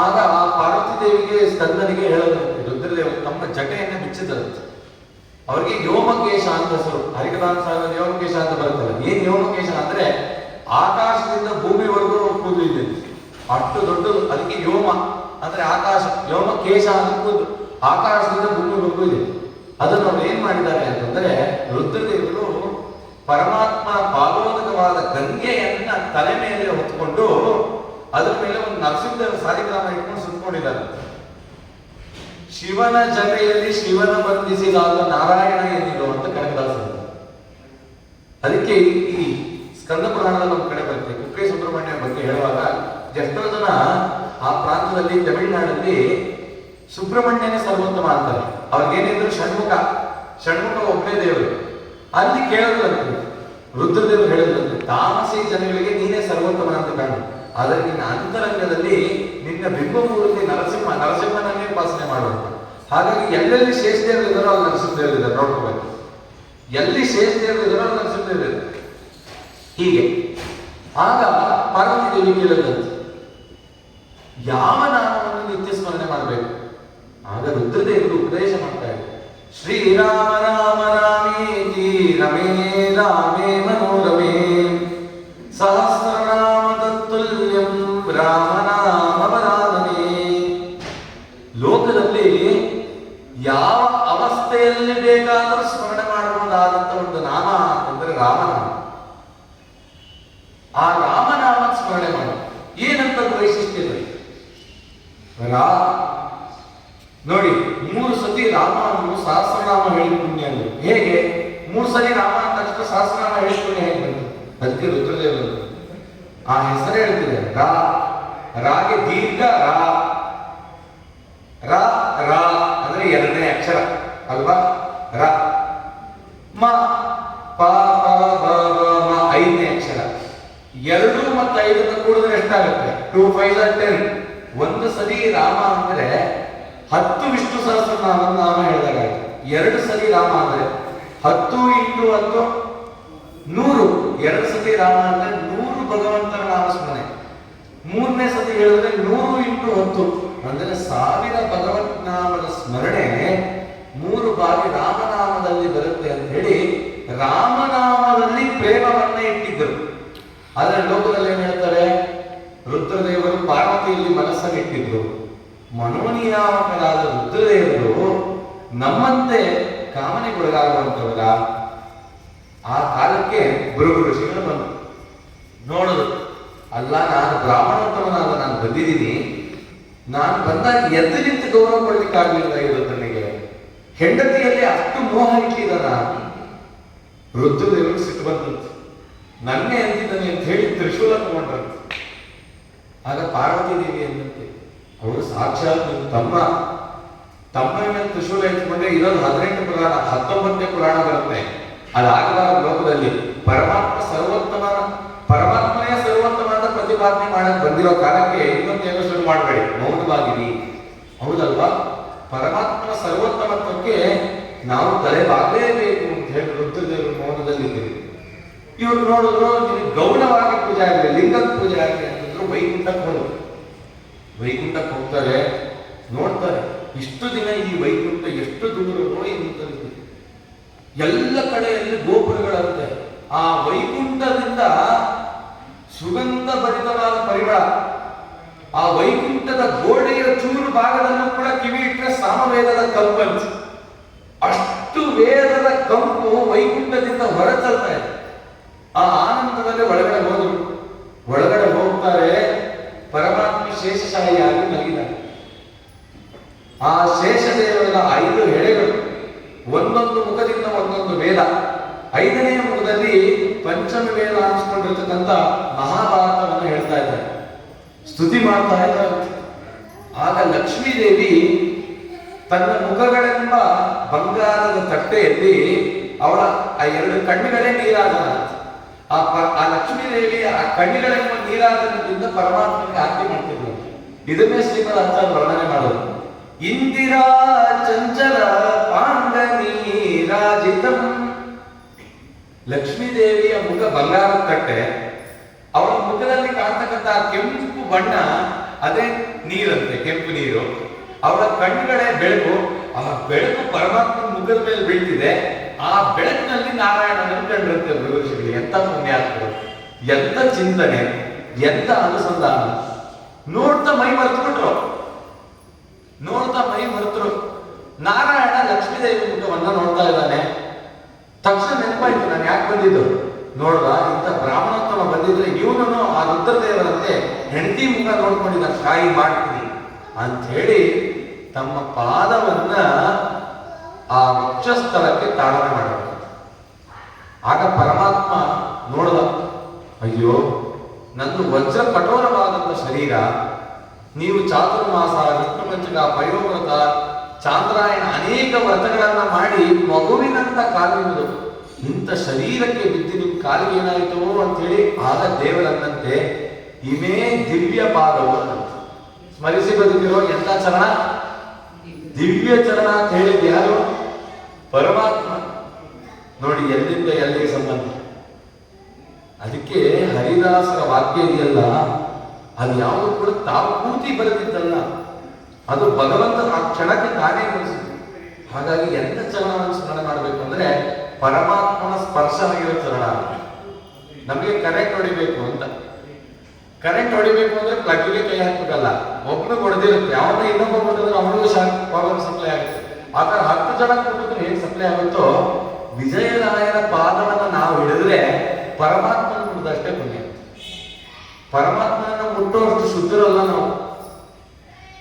ಆಗ ಆ ಪಾರ್ವತಿ ದೇವಿಗೆ ಸ್ಕಂದನಿಗೆ ಹೇಳೋದಂತೆ, ರುದ್ರದೇವರು ತಮ್ಮ ಜಟೆಯನ್ನು ಬಿಚ್ಚಿದರಂತೆ. ಅವರಿಗೆ ವ್ಯೋಮಕೇಶ ಅಂತ ಹೆಸರು. ಹರಿಕಥಾನ ಸಾಗರ ವ್ಯೋಮಕೇಶ ಅಂತ ಬರುತ್ತಲ್ಲ. ಏನ್ ವ್ಯೋಮಕೇಶ ಅಂದ್ರೆ ಆಕಾಶದಿಂದ ಭೂಮಿವರೆಗೂ ಕೂದಲಿದೆ, ಅಷ್ಟು ದೊಡ್ಡದು. ಅದಕ್ಕೆ ವ್ಯೋಮ ಅಂದ್ರೆ ಆಕಾಶ, ವ್ಯೋಮಕೇಶ ಅನ್ನೋದು ಆಕಾಶದಿಂದ ಭೂಮಿವರೆಗೂ ಇದೆ. ಅದನ್ನು ಅವ್ರು ಏನ್ ಮಾಡಿದ್ದಾರೆ ಅಂತಂದ್ರೆ, ರುದ್ರದೇವರು ಪರಮಾತ್ಮನ ಪಾದೋದಕವಾದ ಗಂಗೆಯನ್ನ ತಲೆ ಮೇಲೆ ಹೊತ್ಕೊಂಡು ಅದರ ಮೇಲೆ ಒಂದು ನರಸಿಂಹದೇವ ಸಾಲಿಗ್ರಾಮ ಇಟ್ಕೊಂಡು ಸುತ್ಕೊಂಡಿದ್ದಾರೆ. ಶಿವನ ಜಟೆಯಲ್ಲಿ ಶಿವನ ಬಂಧಿಸಿದಾಗ ನಾರಾಯಣ ಏನಿರೋ ಅಂತ ಕನಕದಾಸರು. ಅದಕ್ಕೆ ಈ ಸ್ಕಂದ ಪುರಾಣದಲ್ಲಿ ಒಂದು ಕಡೆ ಬರುತ್ತೆ. ಕುಕ್ಕೆ ಸುಬ್ರಹ್ಮಣ್ಯ ಬಗ್ಗೆ ಹೇಳುವಾಗ ಎಷ್ಟೋ ಜನ ಆ ಪ್ರಾಂತದಲ್ಲಿ ತಮಿಳುನಾಡಲ್ಲಿ ಸುಬ್ರಹ್ಮಣ್ಯನೇ ಸರ್ವೋತ್ತಮ ಅಂತಾರೆ. ಅವ್ರಿಗೇನಿದ್ರು ಷಣ್ಮುಖ ಒಬ್ಬನೇ ದೇವರು. ಅಲ್ಲಿ ಕೇಳೋದಂತೆ ರುದ್ರದೇವರು ಹೇಳಿದ್ರಂತೆ, ತಾಮಸಿ ಜನಗಳಿಗೆ ನೀನೇ ಸರ್ವೋತ್ತಮ ಅಂತ ಕಾಣು, ಆದರೆ ನಿನ್ನ ಅಂತರಂಗದಲ್ಲಿ ನಿನ್ನ ಬಿಂಬಮೂರ್ತಿ ನರಸಿಂಹನನ್ನೇ ಉಪಾಸನೆ ಮಾಡುವಂತ. ಹಾಗಾಗಿ ಎಲ್ಲೆಲ್ಲಿ ಶೇಷದೇವರು ಇದ್ದಾರೋ ಅಲ್ಲಿ ನರಸಿಂಹದೇವರು ಇದ್ದಾರೆ, ನೋಡ್ಕೋಬೇಕು. ಎಲ್ಲಿ ಶೇಷದೇವರು ಇದ್ದಾರೋ ಅಲ್ಲಿ ನರಸಿಂಹದೇವರು ಇದ್ದಾರೆ. ಹೀಗೆ ಆಗ ಪಾರ್ವತಿ ದೇವಿ ಕೇಳಿದಂತೆ, ಯಾವ ನಾಮವನ್ನು ನಿತ್ಯ ಸ್ಮರಣೆ ಮಾಡಬೇಕು? ಆಗ ರುದ್ರದೇವರು ಉಪದೇಶ ಮಾಡ್ತಾ ಇದ್ದಾರೆ. ಶ್ರೀರಾಮ ರಾಮ ರಾಮೇತಿ ರಮೇ ರಾಮೇ ಮನೋರಮೇ ಸಹಸ್ರನಾಮ ತತ್ತುಲ್ಯಂ ರಾಮನಾಮ ವರಾನನೇ. ಲೋಕದಲ್ಲಿ ಯಾವ ಅವಸ್ಥೆಯಲ್ಲಿ ಬೇಕಾದರೂ ಸ್ಮರಣೆ ಮಾಡಬಹುದಾದಂತ ಒಂದು ನಾಮ ಅಂತಂದ್ರೆ ರಾಮನಾಮ. ಆ ರಾಮನಾಮ ಸ್ಮರಣೆ ಮಾಡ ಏನಂತ ವೈಶಿಷ್ಟ್ಯ ನೋಡಿ. 3 ಸತಿ ರಾಮ ಅನ್ನೋ ಸಹಸ್ರನಾಮ ಹೇಳಿ ಪುಣ್ಯ ಅಂದ್ರು. ಹೇಗೆ 3 ಸರಿ ರಾಮ ಅಂತ ತಕ್ಷಣ ಸಹಸ್ರನಾಮ ಹೇಳಿ ಪುಣ್ಯ ಹೇಗೆ ಬಂತು? ಅದಕ್ಕೆ ರುದ್ರದೇವರು ಆ ಹೆಸರು ಹೇಳ್ತಿದೆ. ರಾಗೆ ದೀರ್ಘ ರಾ ಅಂದ್ರೆ 2ನೇ ಅಕ್ಷರ ಅಲ್ವಾ? ರ ಮ ಪ 5ನೇ ಅಕ್ಷರ. 2 ಮತ್ತು 5 ಕೂಡಿದ್ರೆ ಎಷ್ಟಾಗುತ್ತೆ? 2 5 10. ಒಂದು ಸರಿ ರಾಮ ಅಂದ್ರೆ 10 ವಿಷ್ಣು ಸಹಸ್ರನಾಮ ನಾಮ ಹೇಳಿದಾಗ 2 ಸರಿ ರಾಮ ಅಂದ್ರೆ 10 × 10 100. 2 ಸತಿ ರಾಮ ಅಂದ್ರೆ 100 ಭಗವಂತನ ನಾಮ ಸ್ಮರಣೆ. 3ನೇ ಸತಿ ಹೇಳಿದ್ರೆ 100 × 10 ಅಂದ್ರೆ 1000 ಭಗವತ್ ನಾಮದ ಸ್ಮರಣೆ 3 ಬಾರಿ ರಾಮನಾಮದಲ್ಲಿ ಬರುತ್ತೆ ಅಂತ ಹೇಳಿ ರಾಮನಾಮದಲ್ಲಿ ಪ್ರೇಮವನ್ನ ಇಟ್ಟಿದ್ದರು. ಆದ್ರೆ ಲೋಕದಲ್ಲಿ ಏನ್ ಹೇಳ್ತಾರೆ, ರುದ್ರದೇವರು ಪಾರ್ವತಿಯಲ್ಲಿ ಮನಸ್ಸನ್ನು ಇಟ್ಟಿದ್ರು. ಮನೋನಿಯಾಮಕರಾದ ರುದ್ರದೇವರು ನಮ್ಮಂತೆ ಕಾಮನೆಗೊಳಗಾಗುವಂತವರ. ಆ ಕಾಲಕ್ಕೆ ಗುರು ಋಷಿಗಳು ಬಂದರು, ನೋಡುದು ಅಲ್ಲ ನಾನು ಬ್ರಾಹ್ಮಣೋತ್ತಮನಾದ ನಾನು ಬಂದಿದ್ದೀನಿ, ನಾನು ಬಂದಾಗ ಎದ್ದು ನಿಂತು ಗೌರವ ಕೊಡ್ಲಿಕ್ಕಾಗಲಿಲ್ಲ ಇವರು ನನಗೆ, ಹೆಂಡತಿಯಲ್ಲಿ ಅಷ್ಟು ಮೋಹ ಇಟ್ಟಿದ್ದಾನ. ರುದ್ರದೇವರು ಸಿಟ್ಟು ಬಂದಂತೆ, ನನ್ನೇ ಅಂತಿದ್ದಾನೆ ಅಂತ ಹೇಳಿ ತ್ರಿಶೂಲ ತಗೊಂಡ್ರಂತೆ. ಆಗ ಪಾರ್ವತಿ ದೇವಿ ಎಂದಂತೆ, ಅವರು ಸಾಕ್ಷಾತ್ ತಮ್ಮ ಮೇಲೆ ತ್ರಿಶೂಲ ಎತ್ಕೊಂಡ್ರೆ ಇರೋದು 18 ಪುರಾಣ, 19ನೇ ಪುರಾಣ ಬರುತ್ತೆ. ಅದಾಗಬಾರದು ಲೋಕದಲ್ಲಿ. ಪರಮಾತ್ಮನೇ ಸರ್ವೋತ್ತಮ ಅಂತ ಪ್ರತಿಪಾದನೆ ಮಾಡಕ್ ಬಂದಿರೋ ಕಾಲಕ್ಕೆ ಇನ್ನೊಂದೇನೋ ಶುರು ಮಾಡಬೇಡಿ, ಮೌನವಾಗಿರಿ. ಹೌದಲ್ವಾ? ಪರಮಾತ್ಮನ ಸರ್ವೋತ್ತಮತ್ವಕ್ಕೆ ನಾವು ತಲೆ ಬಾಗಲೇಬೇಕು ಅಂತ ಹೇಳಿ ರುದ್ರದೇವರು ಮೌನದಲ್ಲಿದ್ದೀರಿ. ಇವ್ರು ನೋಡಿದ್ರು ನಿಮಗೆ ಗೌಣವಾಗಿ ಪೂಜೆ ಆಗಲಿ, ಲಿಂಗದ ಪೂಜೆ ಆಗಲಿ ಅಂತಂದ್ರು ವೈಕುಂಠಕ್ಕೆ ಹೋದ್ರು. ವೈಕುಂಠಕ್ಕೆ ಹೋಗ್ತಾರೆ, ನೋಡ್ತಾರೆ ಇಷ್ಟು ದಿನ ಈ ವೈಕುಂಠ ಎಷ್ಟು ದೂರವೋ ನಿಂತಿದೆ. ಎಲ್ಲ ಕಡೆಯಲ್ಲಿ ಗೋಪುರಗಳಂತೆ. ಆ ವೈಕುಂಠದಿಂದ ಸುಗಂಧ ಭರಿತವಾದ ಪರಿಮಳ. ಆ ವೈಕುಂಠದ ಗೋಡೆಯ ಚೂರು ಭಾಗದಲ್ಲೂ ಕೂಡ ಕಿವಿ ಇಟ್ಟರೆ ಸಾಮವೇದದ ಕಂಪಂಚ. ಅಷ್ಟು ವೇದದ ಕಂಪು ವೈಕುಂಠದಿಂದ ಹೊರಚಲ್ತಾ ಇದೆ. ಆ ಆನಂದದಲ್ಲಿ ಒಳಗಡೆ ಹೋದ್ರು. ಒಳಗಡೆ ಹೋಗ್ತಾರೆ, ಪರಮಾತ್ಮ ಶೇಷಶಾಹಿಯಾಗಿ ಮಲಗಿದ್ದಾರೆ. ಆ ಶೇಷದೇವರ 5 ಹೆಡೆಗಳು, ಒಂದೊಂದು ಮುಖದಿಂದ ಒಂದೊಂದು ವೇದ. 5ನೇ ಮುಖದಲ್ಲಿ ಪಂಚಮ ವೇದ ಅನಿಸ್ಕೊಂಡಿರ್ತಕ್ಕಂಥ ಮಹಾಭಾರತವನ್ನು ಹೇಳ್ತಾ ಇದ್ದಾರೆ, ಸ್ತುತಿ ಮಾಡ್ತಾ ಇದ್ದಾರೆ. ಆಗ ಲಕ್ಷ್ಮೀದೇವಿ ತನ್ನ ಮುಖಗಳೆಂಬ ಬಂಗಾರದ ತಟ್ಟೆಯಲ್ಲಿ ಅವಳ ಆ 2 ಕಣ್ಣುಗಳೇ ನೀರಾದನ. ಆ ಲಕ್ಷ್ಮೀದೇವಿ ಆ ಕಣ್ಣುಗಳೆಂಬ ನೀರಾದನದಿಂದ ಪರಮಾತ್ಮನಿಗೆ ಆರತಿ ಮಾಡ್ತಿದ್ರು. ಇದನ್ನೇ ಶ್ರೀಮದ್ ಆಚಾರ್ಯ ವರ್ಣನೆ ಮಾಡೋದು. ಇಂದಿರಾ ಚಂಚಲ ಪಾಂಡನೀರಾಜಿತಂ. ಲಕ್ಷ್ಮೀದೇವಿಯ ಮುಖ ಬಂಗಾರದ ತಟ್ಟೆ, ಅವಳ ಮುಖದಲ್ಲಿ ಕಾಣ್ತಕ್ಕಂಥ ಕೆಂಪು ಬಣ್ಣ ಅದೇ ನೀರಂತೆ, ಕೆಂಪು ನೀರು. ಅವಳ ಕಣ್ಣುಗಳೇ ಬೆಳಕು. ಆ ಬೆಳಕು ಪರಮಾತ್ಮನ ಮುಖದ ಮೇಲೆ ಬೀಳ್ತಿದೆ. ಆ ಬೆಳಕಿನಲ್ಲಿ ನಾರಾಯಣನನ್ನು ಕಂಡಿರುತ್ತೆ ಋಷಿಗಳು. ಎಂತ ಪುಣ್ಯಾತ್ಮರು, ಎಂತ ಚಿಂತನೆ, ಎಂತ ಅನುಸಂಧಾನ. ನೋಡ್ತಾ ಮೈ ಮರೆತುಬಿಟ್ರು, ನೋಡ್ತಾ ಮೈ ಮರೆತರು. ನಾರಾಯಣ ಲಕ್ಷ್ಮೀದೇವಿ ಮುಖವನ್ನ ನೋಡ್ತಾ ಇದ್ದಾನೆ. ತಕ್ಷಣ ನೆನಪಾಯ್ತು, ನಾನು ಯಾಕೆ ಬಂದಿದ್ದು ನೋಡ್ದ, ಇಂಥ ಬ್ರಾಹ್ಮಣೋತ್ತಮ ಬಂದಿದ್ರೆ ಇವನು ಆ ರುದ್ರದೇವರಂತೆ ಹೆಂಡತಿ ಮುಖ ನೋಡ್ಕೊಂಡಿದ್ದ, ಕಾಯಿ ಮಾಡ್ತೀನಿ ಅಂತ ಹೇಳಿ ತಮ್ಮ ಪಾದವನ್ನ ಆ ವಕ್ಷಸ್ಥಳಕ್ಕೆ ತಾಡನ ಮಾಡಬೇಕು. ಆಗ ಪರಮಾತ್ಮ ನೋಡ್ದ, ಅಯ್ಯೋ ನಂದು ವಜ್ರ ಕಠೋರವಾದಂಥ ಶರೀರ, ನೀವು ಚಾತುರ್ಮಾಸ, ವಿಷ್ಣುಪಂಚಕ, ಪಯೋವ್ರತ, ಚಾಂದ್ರಾಯಣ ಅನೇಕ ವ್ರತಗಳನ್ನ ಮಾಡಿ ಮಗುವಿನಂತ ಕಾಲಿರುವುದು, ಇಂಥ ಶರೀರಕ್ಕೆ ಬಿದ್ದು ನಿಮ್ಮ ಕಾಲಿಗೆ ಏನಾಯಿತು ಅಂತ ಹೇಳಿ ಆಗ ದೇವರನ್ನಂತೆ ಇಮೇ ದಿವ್ಯ ಪಾದವು ಸ್ಮರಿಸಿ ಬದುಕಿರೋ ಎಂತ ಚರಣ, ದಿವ್ಯ ಚರಣ ಅಂತ ಹೇಳಿದ್ ಯಾರು? ಪರಮಾತ್ಮ. ನೋಡಿ ಎಲ್ಲಿಂದ ಎಲ್ಲಿಗೆ ಸಂಬಂಧ. ಅದಕ್ಕೆ ಹರಿದಾಸರ ವಾಕ್ಯ ಇದೆಯಲ್ಲ, ಅದು ಯಾವುದು ಕೂಡ ತಾವು ಪೂರ್ತಿ ಬರೆದಿದ್ದಲ್ಲ, ಅದು ಭಗವಂತ ಆ ಕ್ಷಣಕ್ಕೆ ತಾನೇ ಕಳಿಸಿದ್ದು. ಹಾಗಾಗಿ ಎಂತ ಚರಣವನ್ನು ಸ್ಮರಣೆ ಮಾಡಬೇಕು ಅಂದ್ರೆ ಪರಮಾತ್ಮನ ಸ್ಪರ್ಶ ಆಗಿರೋ ಚರಣ. ನಮಗೆ ಕರೆಂಟ್ ಹೊಡಿಬೇಕು ಅಂತ, ಕರೆಂಟ್ ಹೊಡಿಬೇಕು ಅಂದ್ರೆ ಪ್ಲಗ್ಗೆ ಕೈ ಹಾಕ್ಬೇಕಲ್ಲ, ಒಬ್ಬನು ಹೊಡೆದಿರುತ್ತೆ, ಅವನು ಇನ್ನೊಬ್ಬ ಕೊಟ್ಟಿದ್ರೆ ಅವನಿಗೂ ಶಾಕ್ ಪವರ್ ಸಪ್ಲೈ ಆಗುತ್ತೆ. ಆ ಥರ 10 ಜನ ಕೊಟ್ಟಿದ್ರೆ ಹೇಗೆ ಸಪ್ಲೈ ಆಗುತ್ತೋ, ವಿಜಯರಾಯರ ಪಾದವನ್ನ ನಾವು ಹಿಡಿದ್ರೆ ಪರಮಾತ್ಮನ ಮುಟ್ಟದಷ್ಟೇ ಪುಣ್ಯ. ಪರಮಾತ್ಮನನ್ನ ಮುಟ್ಟುವಷ್ಟು ಶುದ್ಧರಲ್ಲ ನಾವು,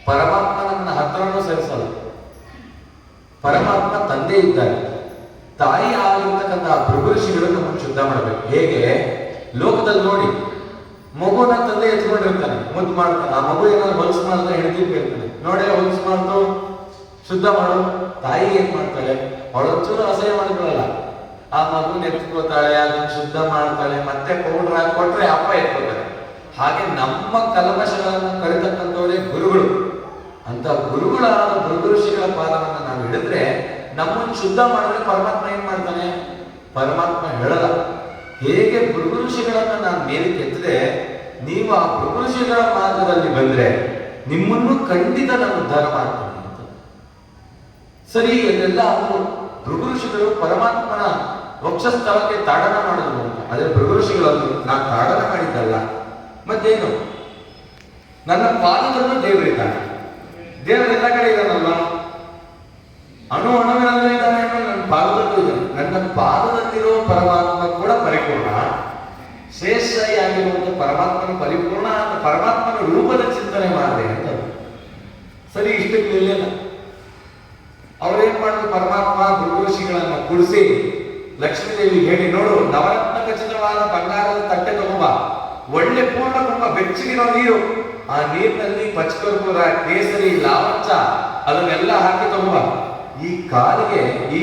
ಪರಮಾತ್ಮನನ್ನ ಹತ್ರನೂ ಸೇರಿಸಲ್ಲ. ಪರಮಾತ್ಮ ತಂದೆ ಇದ್ದಾರೆ, ತಾಯಿ ಆಗಿರ್ತಕ್ಕಂಥ ಭೃಗು ಋಷಿಗಳನ್ನು ನಮ್ಮನ್ನು ಶುದ್ಧ ಮಾಡಬೇಕು. ಹೇಗೆ ಲೋಕದಲ್ಲಿ ನೋಡಿ, ಮಗುನ ತಂದೆ ಎತ್ಕೊಂಡಿರ್ತಾನೆ, ಮುದ್ದು ಮಾಡ್ತಾನೆ. ಆ ಮಗು ಏನಾದ್ರು ಹೊಲಸು ಮಾಡಿದ್ರೆ ಹೆಂಡತಿ ಕೇಳ್ತಾನೆ, ನೋಡೇ ಹೊಲಸು ಮಾಡ್ತು ಶುದ್ಧ ಮಾಡು. ತಾಯಿ ಏನ್ ಮಾಡ್ತಾಳೆ, ಅವಳೊಂಚೂರು ಅಸಹ್ಯ ಮಾಡಿಕೊಳ್ಳಲ್ಲ, ಆ ಮಗುನ ಎತ್ಕೋತಾಳೆ, ಅದನ್ನ ಶುದ್ಧ ಮಾಡ್ತಾಳೆ, ಮತ್ತೆ ಪೌಡರ್ ಹಾಕಿ ಕೊಟ್ರೆ ಅಪ್ಪ ಎತ್ಕೋತಾಳೆ. ಹಾಗೆ ನಮ್ಮ ಕಲ್ಮಶಗಳನ್ನು ಕರಿತಕ್ಕಂಥವರೇ ಗುರುಗಳು. ಅಂತ ಗುರುಗಳಾದ ಭೃಗು ಋಷಿಗಳ ಪಾದವನ್ನು ನಾವು ಹಿಡಿದ್ರೆ ನಮ್ಮನ್ನು ಶುದ್ಧ ಮಾಡಿದ್ರೆ ಪರಮಾತ್ಮ ಏನ್ ಮಾಡ್ತಾನೆ? ಪರಮಾತ್ಮ ಹೇಳಲ್ಲ. ಹೇಗೆ ಭೃಗು ಋಷಿಗಳನ್ನ ನಾನು ಮೇಲಕ್ಕೆ ಎತ್ತಿದೆ, ನೀವು ಆ ಭೃಗು ಋಷಿಗಳ ಮಾರ್ಗದಲ್ಲಿ ಬಂದ್ರೆ ನಿಮ್ಮನ್ನು ಖಂಡಿತ ನಾನು ಉದ್ಧಾರ ಮಾಡ್ತೀನಿ ಅಂತ. ಸರಿ, ಇದೆಲ್ಲ ಅವರು ಭೃಗು ಋಷಿಗಳು ಪರಮಾತ್ಮನ ವಕ್ಷಸ್ಥಳಕ್ಕೆ ತಾಡನ ಮಾಡಿದ್ರು ಅಂತ. ಅದೇ ಭೃಗು ಋಷಿಗಳು ನಾನು ತಾಡನ ಮಾಡಿದ್ದಲ್ಲ, ಮತ್ತೇನು, ನನ್ನ ಪಾದದಲ್ಲೂ ದೇವರಿದ್ದಾನೆ. ದೇವರೆಲ್ಲ ಕಡೆ ಇದ್ದಾನಲ್ವ, ಅಣು ಅಣುವಿನಲ್ಲೂ ಇದ್ದಾನೆ, ನನ್ನ ಪಾದದಲ್ಲೂ ಇದ್ದಾನೆ. ನನ್ನ ಪಾದದಲ್ಲಿರೋ ಪರಮಾತ್ಮ ಕೂಡ ಪರಿಪೂರ್ಣ, ಶ್ರೇಷ್ಠಿಯಾಗಿರುವಂಥ ಪರಮಾತ್ಮನ ಪರಿಪೂರ್ಣ ಅಂತ ಪರಮಾತ್ಮನ ರೂಪದ ಚಿಂತನೆ ಮಾಡಿದೆ ಅಂತ. ಸರಿ, ಇಷ್ಟಕ್ಕೆ ನಿಲ್ಲಿಲ್ಲ. ಅವ್ರೇನ್ ಮಾಡಿದ್ರು, ಪರಮಾತ್ಮ ಭೃಗು ಋಷಿಗಳನ್ನ ಕೂಡಿಸಿ ಲಕ್ಷ್ಮೀದೇವಿ ಹೇಳಿ, ನೋಡು ನವರತ್ನ ಖಚಿತವಾದ ಬಂಗಾರದ ತಟ್ಟೆ ತಗೊಂಬ, ಒಳ್ಳೆ ಪೂರ್ಣ ಕುಂಭ ಬೆಚ್ಚಗಿರೋ ನೀರು, ಆ ನೀರಿನಲ್ಲಿ ಪಚ್ಚಕರ್ಪೂರ, ಕೇಸರಿ, ಲಾವಂಚ ಅದನ್ನೆಲ್ಲ ಹಾಕಿ ತಗೊಂಬ. ಈ ಕಾಲಿಗೆ, ಈ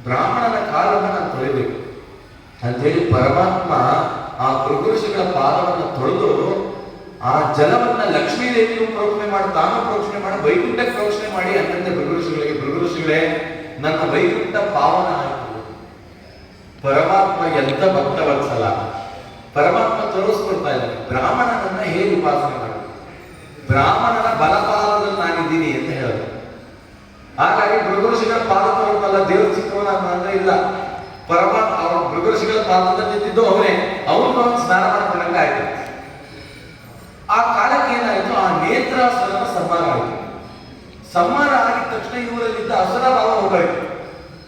ಬ್ರಾಹ್ಮಣನ ಕಾಲನ್ನು ನಾನು ತೊಳಿಬೇಕು ಅಂತೇಳಿ ಪರಮಾತ್ಮ ಆ ಭೃಗು ಋಷಿಗಳ ಪಾದವನ್ನು ತೊಳೆದು ಆ ಜಲವನ್ನ ಲಕ್ಷ್ಮೀದೇವಿಯು ಪ್ರೋಕ್ಷಣೆ ಮಾಡಿ, ತಾನು ಪ್ರೋಕ್ಷಣೆ ಮಾಡಿ, ವೈಕುಂಠಕ್ಕೆ ಪ್ರೋಕ್ಷಣೆ ಮಾಡಿ ಅಂತಂದ್ರೆ ಭೃಗು ಋಷಿಗಳಿಗೆ, ಭೃಗು ಋಷಿಗಳೇ ನನ್ನ ವೈಕುಂಠ ಪಾವನ ಆಯಿತು. ಪರಮಾತ್ಮ ಎಂತ ಭಕ್ತವತ್ಸಲ. ಪರಮಾತ್ಮ ತೋರಿಸ್ಕೊಡ್ತಾ ಇದ್ದಾನೆ ಬ್ರಾಹ್ಮಣನನ್ನ ಹೇಗೆ ಉಪಾಸನೆ ಮಾಡಿ, ಬ್ರಾಹ್ಮಣನ ಬಲಪಾದದಲ್ಲಿ ನಾನಿದ್ದೀನಿ ಅಂತ ಹೇಳೋದು. ಹಾಗಾಗಿ ಭೃಗು ಋಷಿಗಳ ಪಾದ ತಗೊಳ್ತಲ್ಲ, ದೇವ್ರ ಚಿಕ್ಕವನ ಅಂದ್ರೆ ಇಲ್ಲ, ಪರಮಾತ್ಮ ಅವ್ರ ಭೃಗು ಋಷಿಗಳ ಪಾದದಲ್ಲಿ ನಿಂತಿದ್ದು ಅವನೇ, ಅವನು ಸ್ನಾನ ಮಾಡ್ಕೊಂಡಂಗೆ ಆಯ್ತು. ಆ ಕಾಲಕ್ಕೆ ಏನಾಯ್ತು, ಆ ನೇತ್ರಾಸುರನ ಸಂಹಾರ ಆಯಿತು. ಸಂಹಾರ ಆಗಿದ ತಕ್ಷಣ ಇವರಲ್ಲಿದ್ದ ಅಸುರ ಭಾವ ಹೋಗಾಯ್ತು.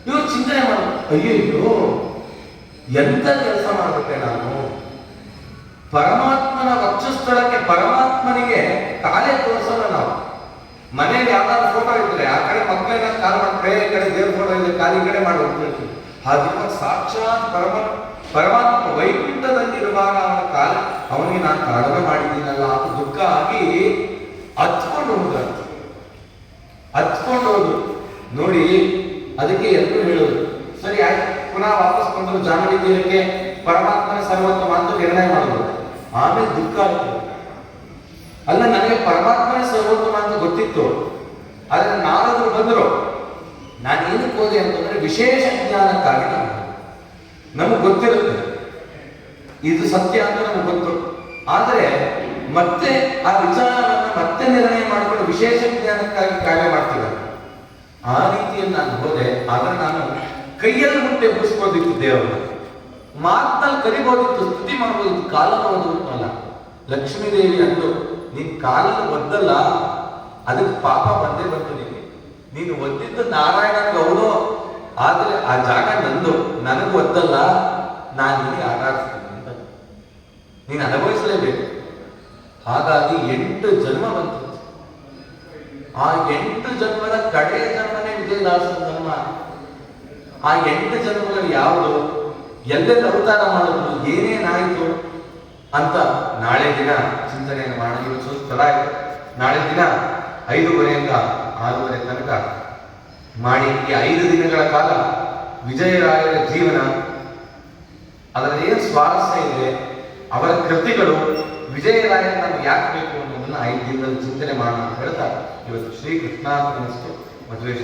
ಇವರು ಚಿಂತನೆ ಮಾಡ, ಅಯ್ಯೋ ಎಂತ ಕೆಲಸ ಮಾಡ್ಬೇಕೆ ನಾನು, ಪರಮಾತ್ಮನ ವಕ್ಷಸ್ಥಳಕ್ಕೆ ಪರಮಾತ್ಮನಿಗೆ ಕಾಲೇ ತೋರಿಸೋಣ. ನಾವು ಮನೇಲಿ ಯಾವ್ದಾದ್ರು ಫೋಟೋ ಇದ್ರೆ ಆ ಕಡೆ ಮಕ್ಕಳೇನ ಕಾಲು ಮಾಡ್ತಾರೆ, ಈ ಕಡೆ ದೇವ್ರ ಫೋಟೋ ಇದೆ ಕಾಲಿ ಕಡೆ ಮಾಡಿ ಹೋಗ್ತಿರ್ತೀವಿ. ಹಾಗಿರುವ ಸಾಕ್ಷಾತ್ ಪರಮಾತ್ಮ ವೈಕುಂಠದಲ್ಲಿರುವಾಗ ಅವನ ಕಾಲ ಅವನಿಗೆ ನಾನು ತಾಡನೆ ಮಾಡಿದ್ದೀನಲ್ಲ ಅಂತ ದುಃಖ ಆಗಿ ಹತ್ಕೊಂಡು ಹೋದ್ರು ನೋಡಿ. ಅದಕ್ಕೆ ಎಲ್ಲರೂ ಹೇಳೋದು ಸರಿ ಆಯ್ತು, ಪುನಃ ವಾಪಸ್ ಬಂದರು ಜಾಹ್ನವಿ ತೀರಕ್ಕೆ, ಪರಮಾತ್ಮನ ಸರ್ವೋತ್ತಮ ಅಂತ ನಿರ್ಣಯ ಮಾಡೋದು. ಆಮೇಲೆ ದುಃಖ ಆಗ್ತದೆ, ಅಲ್ಲ ನನಗೆ ಪರಮಾತ್ಮನ ಸರ್ವೋತ್ತಮ ಅಂತ ಗೊತ್ತಿತ್ತು, ಆದ್ರೆ ನಾರದರು ಬಂದರು. ನಾನು ಏನಕ್ಕೆ ಹೋದೆ ಅಂತಂದ್ರೆ ವಿಶೇಷ ಜ್ಞಾನಕ್ಕಾಗಿ ನಮಗೆ ಗೊತ್ತಿರುತ್ತೆ ಇದು ಸತ್ಯ ಅಂತ ನಮಗೆ ಗೊತ್ತು. ಆದರೆ ಮತ್ತೆ ಆ ವಿಚಾರವನ್ನು ಮತ್ತೆ ನಿರ್ಣಯ ಮಾಡಿಕೊಂಡು ವಿಶೇಷ ಜ್ಞಾನಕ್ಕಾಗಿ ಕಾರ್ಯ ಮಾಡ್ತೀವಿ. ಆ ರೀತಿಯಲ್ಲಿ ನಾನು ಹೋದೆ. ಆದ್ರೆ ನಾನು ಕೈಯಲ್ಲಿ ಮುಟ್ಟೆ ಎಬ್ಬಿಸ್ಬೋದಿತ್ತು, ದೇವರನ್ನ ಮಾತಲ್ಲಿ ಕರಿಬೋದಿತ್ತು, ಸ್ತುತಿ ಮಾಡ್ಬೋದಿತ್ತು, ಕಾಲನ ಓದುತ್ತಲ್ಲ. ಲಕ್ಷ್ಮೀದೇವಿ ಅಂದು ನೀನ್ ಕಾಲನ್ನು ಒದ್ದಲ್ಲ, ಅದಕ್ಕೆ ಪಾಪ ಬಂದೇ ಬಂತು ನಿನಗೆ. ನೀನು ಒದ್ದಿದ್ದು ನಾರಾಯಣ ಗೌಡೋ, ಆದ್ರೆ ಆ ಜಾಗ ನಂದು, ನನಗೆ ಒದ್ದಲ್ಲ, ನಾನು ನಿನಗೆ ಆರಾಧಿಸ್ತೀನಿ ಅಂತ ನೀನು ಅನುಭವಿಸಲೇಬೇಕು. ಹಾಗಾಗಿ 8 ಜನ್ಮ ಬಂತು. ಆ 8 ಜನ್ಮದ ಕಡೆಯ ಜನ್ಮನೇ ವಿಜಯದಾಸನ ಜನ್ಮ. ಆ 8 ಜನ್ಮಗಳು ಯಾವುದು, ಎಲ್ಲೆಲ್ಲ ಅವತಾರ ಮಾಡಿದ್ರು, ಏನೇನಾಯಿತು ಅಂತ ನಾಳೆ ದಿನ ಚಿಂತನೆಯನ್ನು ಮಾಡಿ. ಇವತ್ತು ತಡ ಆಯ್ತು. ನಾಳೆ ದಿನ 5:30 6:30 ತನಕ ಮಾಡಿ ಈ 5 ದಿನಗಳ ಕಾಲ ವಿಜಯರಾಯರ ಜೀವನ, ಅದರ ಏನು ಸ್ವಾರಸ್ಯ ಇದೆ, ಅವರ ಕೃತಿಗಳು, ವಿಜಯರಾಯರು ನಮ್ಗೆ ಯಾಕೆ ಬೇಕು ಅನ್ನೋದನ್ನ 5 ದಿನದಲ್ಲಿ ಚಿಂತನೆ ಮಾಡೋಣ ಅಂತ ಹೇಳ್ತಾ ಇವತ್ತು ಶ್ರೀ ಕೃಷ್ಣಾರ್ಪಣಮಸ್ತು. ಮಧ್ವೇಶ.